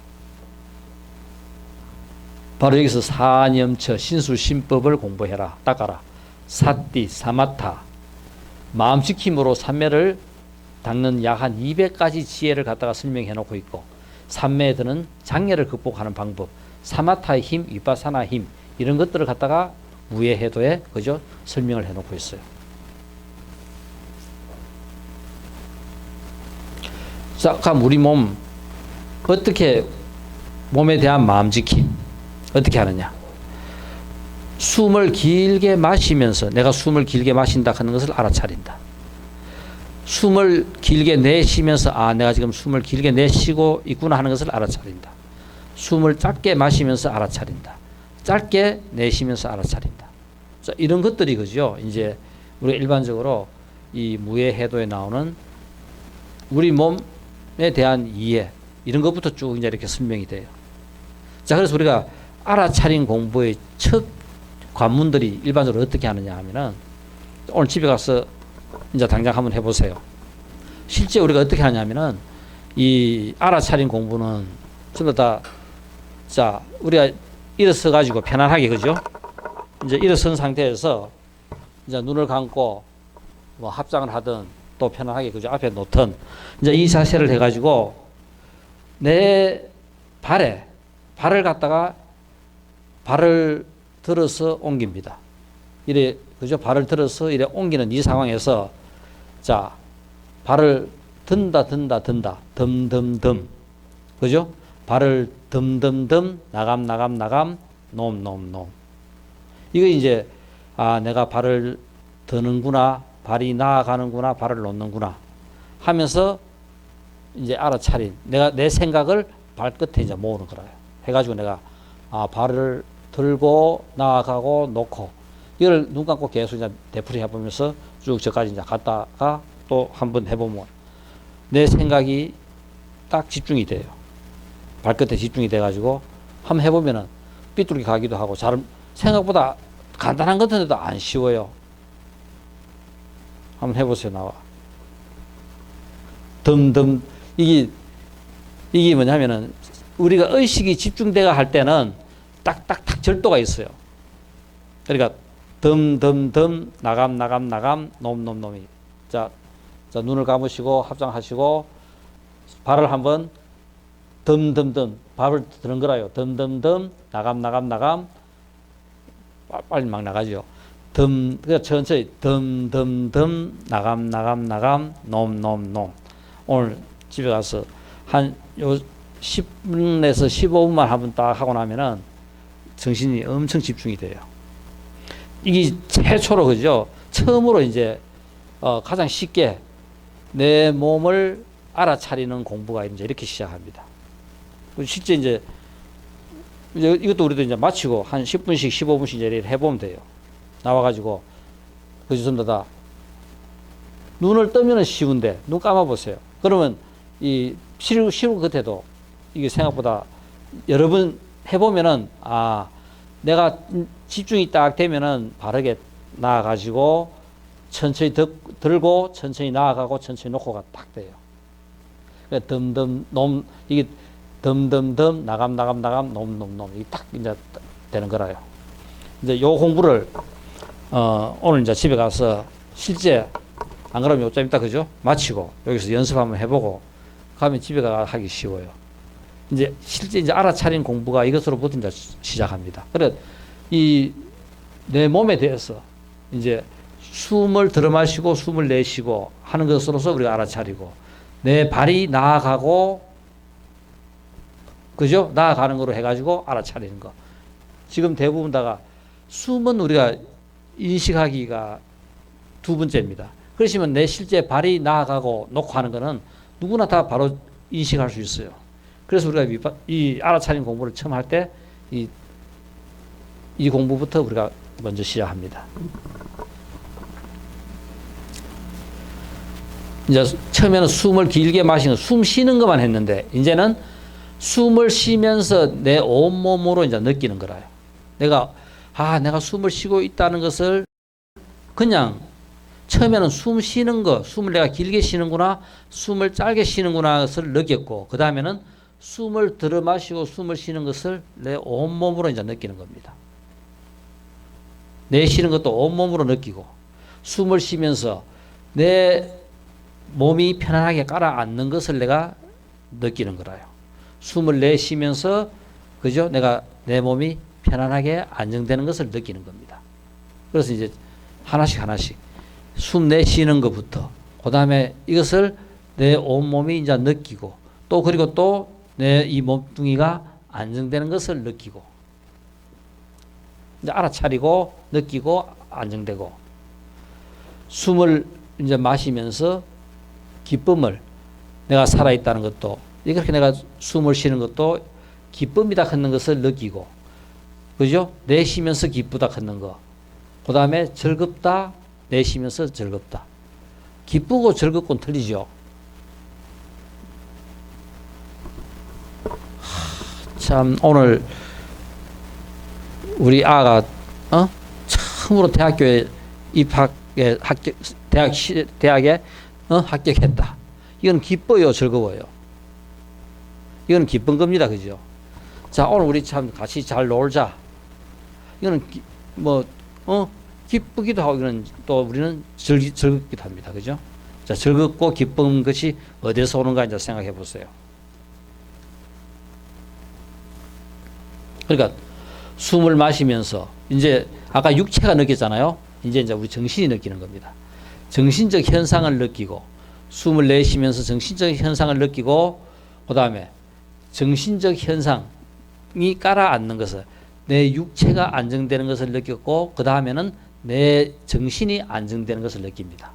바로 여기서 사념처 신수신법을 공부해라, 닦아라. 사띠, 사마타, 마음 지킴으로 삼매를 닦는 약 한 200가지 지혜를 갖다가 설명해 놓고 있고 삼매에 드는 장애를 극복하는 방법, 사마타의 힘, 위파사나 힘 이런 것들을 갖다가 무예해도에 그죠? 설명을 해 놓고 있어요. 자, 그럼 우리 몸 어떻게 몸에 대한 마음지킴 어떻게 하느냐? 숨을 길게 마시면서 내가 숨을 길게 마신다 하는 것을 알아차린다. 숨을 길게 내쉬면서 내가 지금 숨을 길게 내쉬고 있구나 하는 것을 알아차린다. 숨을 짧게 마시면서 알아차린다. 짧게 내쉬면서 알아차린다. 자, 이런 것들이 그죠? 이제 우리가 일반적으로 이 무예해도에 나오는 우리 몸에 대한 이해 이런 것부터 쭉 이제 이렇게 설명이 돼요. 자, 그래서 우리가 알아차린 공부의 첫 관문들이 일반적으로 어떻게 하느냐 하면은 오늘 집에 가서 이제 당장 한번 해보세요. 실제 우리가 어떻게 하냐면은 이 알아차린 공부는 전부 다 자, 우리가 일어서 가지고 편안하게 그죠? 이제 일어선 상태에서 이제 눈을 감고 뭐 합장을 하든 또 편안하게 그죠? 앞에 놓든 이제 이 자세를 해가지고 내 발을 갖다가 발을 들어서 옮깁니다. 이래 그죠? 발을 들어서 이래 옮기는 이 상황에서 자 발을 든다 덤 그죠? 발을 덤 나감 놈 이거 이제 아 내가 발을 드는구나 발이 나아가는구나 발을 놓는구나 하면서 이제 알아차린 내가 내 생각을 발끝에 이제 모으는 거예요. 해가지고 내가 아 발을 들고 나아가고 놓고 이걸 눈 감고 계속 이제 되풀이 해보면서 쭉 저까지 이제 갔다가 또 한번 해보면 내 생각이 딱 집중이 돼요. 발끝에 집중이 돼가지고 한번 해보면은 삐뚤게 가기도 하고 잘 생각보다 간단한 것인데도 안 쉬워요. 한번 해보세요. 나와 덤 이게 뭐냐면은 우리가 의식이 집중돼가 할 때는 딱딱딱 절도가 있어요. 그러니까 덤 나감 놈이 자 눈을 감으시고 합장하시고 발을 한번 덤 발을 드는 거라요. 덤 나감 빨리 막 나가죠. 그러니까 천천히 덤 나감 놈 오늘 집에 가서 한 요 10분에서 15분만 한번 딱 하고 나면은 정신이 엄청 집중이 돼요. 이게 최초로 그죠? 처음으로 이제 가장 쉽게 내 몸을 알아차리는 공부가 이제 이렇게 시작합니다. 실제 이제 이것도 우리도 이제 마치고 한 10분씩 15분씩 이제 해보면 돼요. 나와가지고 그죠? 전부 다 눈을 뜨면은 쉬운데 눈 감아 보세요. 그러면 이 쉬운 끝에도 이게 생각보다 여러 번 해보면은 아 내가 집중이 딱 되면은 바르게 나아가지고 천천히 들고 천천히 나아가고 천천히 놓고가 딱 돼요. 이게 덤 나감 놈 이게 딱 이제 되는 거라요. 이제 요 공부를 오늘 이제 집에 가서 실제 안 그러면 요점 있다 그죠? 마치고 여기서 연습 한번 해보고 가면 집에 가 하기 쉬워요. 이제 실제 이제 알아차린 공부가 이것으로부터 이제 시작합니다. 그래 이 내 몸에 대해서 이제 숨을 들어 마시고 숨을 내쉬고 하는 것으로서 우리가 알아차리고 내 발이 나아가고 그죠? 나아가는 거로 해가지고 알아차리는 거. 지금 대부분 다가 숨은 우리가 인식하기가 두 번째입니다. 그러시면 내 실제 발이 나아가고 놓고 하는 거는 누구나 다 바로 인식할 수 있어요. 그래서 우리가 이 알아차린 공부를 처음 할 때 이 공부부터 우리가 먼저 시작합니다. 이제 처음에는 숨을 길게 마시는 숨 쉬는 것만 했는데 이제는 숨을 쉬면서 내 온몸으로 이제 느끼는 거라요. 내가 숨을 쉬고 있다는 것을 그냥 처음에는 숨 쉬는 거, 숨을 내가 길게 쉬는구나, 숨을 짧게 쉬는구나 것을 느꼈고 그 다음에는 숨을 들어 마시고 숨을 쉬는 것을 내 온몸으로 이제 느끼는 겁니다. 내쉬는 것도 온몸으로 느끼고 숨을 쉬면서 내 몸이 편안하게 가라앉는 것을 내가 느끼는 거라요. 숨을 내쉬면서 그죠? 내가 내 몸이 편안하게 안정되는 것을 느끼는 겁니다. 그래서 이제 하나씩 숨 내쉬는 것부터 그 다음에 이것을 내 온몸이 이제 느끼고 또 그리고 또 내 이 몸뚱이가 안정되는 것을 느끼고 이제 알아차리고 느끼고 안정되고 숨을 이제 마시면서 기쁨을 내가 살아있다는 것도 이렇게 내가 숨을 쉬는 것도 기쁨이다 하는 것을 느끼고 그죠? 내쉬면서 기쁘다 하는 거 그 다음에 즐겁다 내쉬면서 즐겁다 기쁘고 즐겁고는 틀리죠. 참 오늘 우리 아가 처음으로 대학교에 입학에 대학에 합격했다. 이건 기뻐요, 즐거워요. 이건 기쁜 겁니다, 그죠? 자, 오늘 우리 참 같이 잘 놀자. 이거는 기쁘기도 하고 이건 또 우리는 즐겁기도 합니다, 그죠? 자, 즐겁고 기쁜 것이 어디서 오는가 이제 생각해 보세요. 그러니까 숨을 마시면서 이제 아까 육체가 느꼈잖아요. 이제 우리 정신이 느끼는 겁니다. 정신적 현상을 느끼고 숨을 내쉬면서 정신적 현상을 느끼고 그다음에 정신적 현상이 깔아앉는 것을 내 육체가 안정되는 것을 느꼈고 그다음에는 내 정신이 안정되는 것을 느낍니다.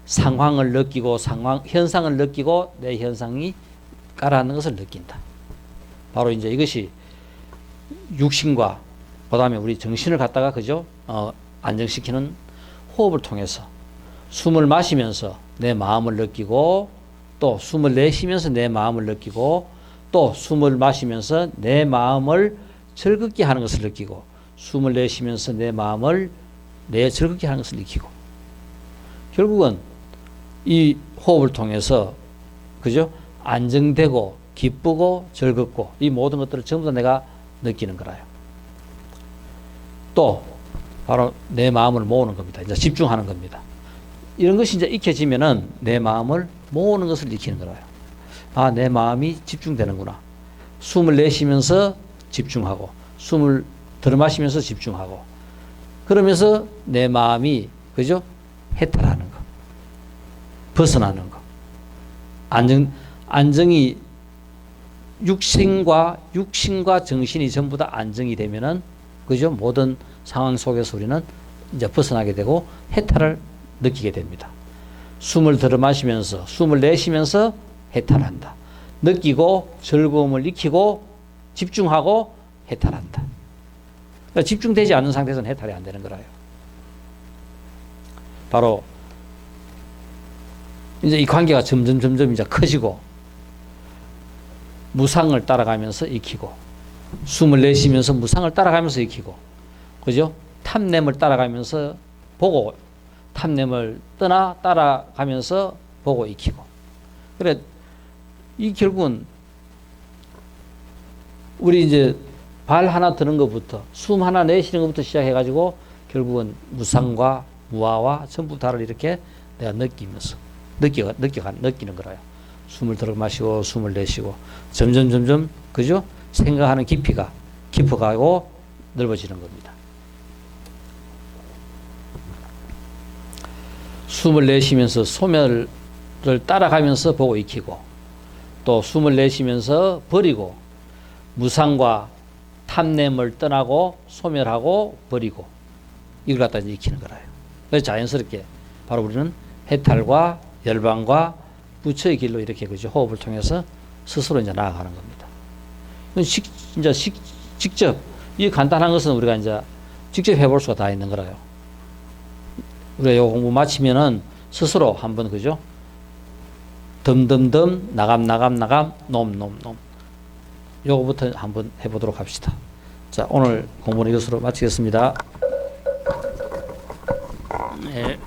상황을 느끼고 현상을 느끼고 내 현상이 깔아앉는 것을 느낀다. 바로 이제 이것이 육신과 그다음에 우리 정신을 갖다가 그죠? 안정시키는 호흡을 통해서 숨을 마시면서 내 마음을 느끼고 또 숨을 내쉬면서 내 마음을 느끼고 또 숨을 마시면서 내 마음을 즐겁게 하는 것을 느끼고 숨을 내쉬면서 내 마음을 즐겁게 하는 것을 느끼고 결국은 이 호흡을 통해서 그죠? 안정되고 기쁘고 즐겁고 이 모든 것들을 전부 다 내가 느끼는 거라요. 또 바로 내 마음을 모으는 겁니다. 이제 집중하는 겁니다. 이런 것이 이제 익혀지면은 내 마음을 모으는 것을 익히는 거라요. 아, 내 마음이 집중되는구나. 숨을 내쉬면서 집중하고 숨을 들이마시면서 집중하고 그러면서 내 마음이 그죠? 해탈하는 거. 벗어나는 거. 안정이 육신과 정신이 전부 다 안정이 되면은 그죠? 모든 상황 속에서 우리는 이제 벗어나게 되고 해탈을 느끼게 됩니다. 숨을 들이마시면서 숨을 내쉬면서 해탈한다. 느끼고 즐거움을 익히고 집중하고 해탈한다. 그러니까 집중되지 않는 상태에서는 해탈이 안 되는 거라요. 바로 이제 이 관계가 점점 이제 커지고 무상을 따라가면서 익히고 숨을 내쉬면서 무상을 따라가면서 익히고 그죠? 탐냄을 따라가면서 보고 탐냄을 따라가면서 보고 익히고 그래 이 결국은 우리 이제 발 하나 드는 것부터 숨 하나 내쉬는 것부터 시작해 가지고 결국은 무상과 무아와 전부 다를 이렇게 내가 느끼면서 느끼는 거라요. 숨을 들어 마시고 숨을 내쉬고 점점 그죠? 생각하는 깊이가 깊어가고 넓어지는 겁니다. 숨을 내쉬면서 소멸을 따라가면서 보고 익히고 또 숨을 내쉬면서 버리고 무상과 탐냄을 떠나고 소멸하고 버리고 이걸 갖다 익히는 거라요. 그래서 자연스럽게 바로 우리는 해탈과 열방과 부처의 길로 이렇게 그죠? 호흡을 통해서 스스로 이제 나아가는 겁니다. 이제 직접 이 간단한 것은 우리가 이제 직접 해볼 수가 다 있는 거라요. 우리가 요 공부 마치면은 스스로 한번 그죠? 덤덤덤 나감 놈 요거부터 한번 해보도록 합시다. 자, 오늘 공부는 이것으로 마치겠습니다. 네.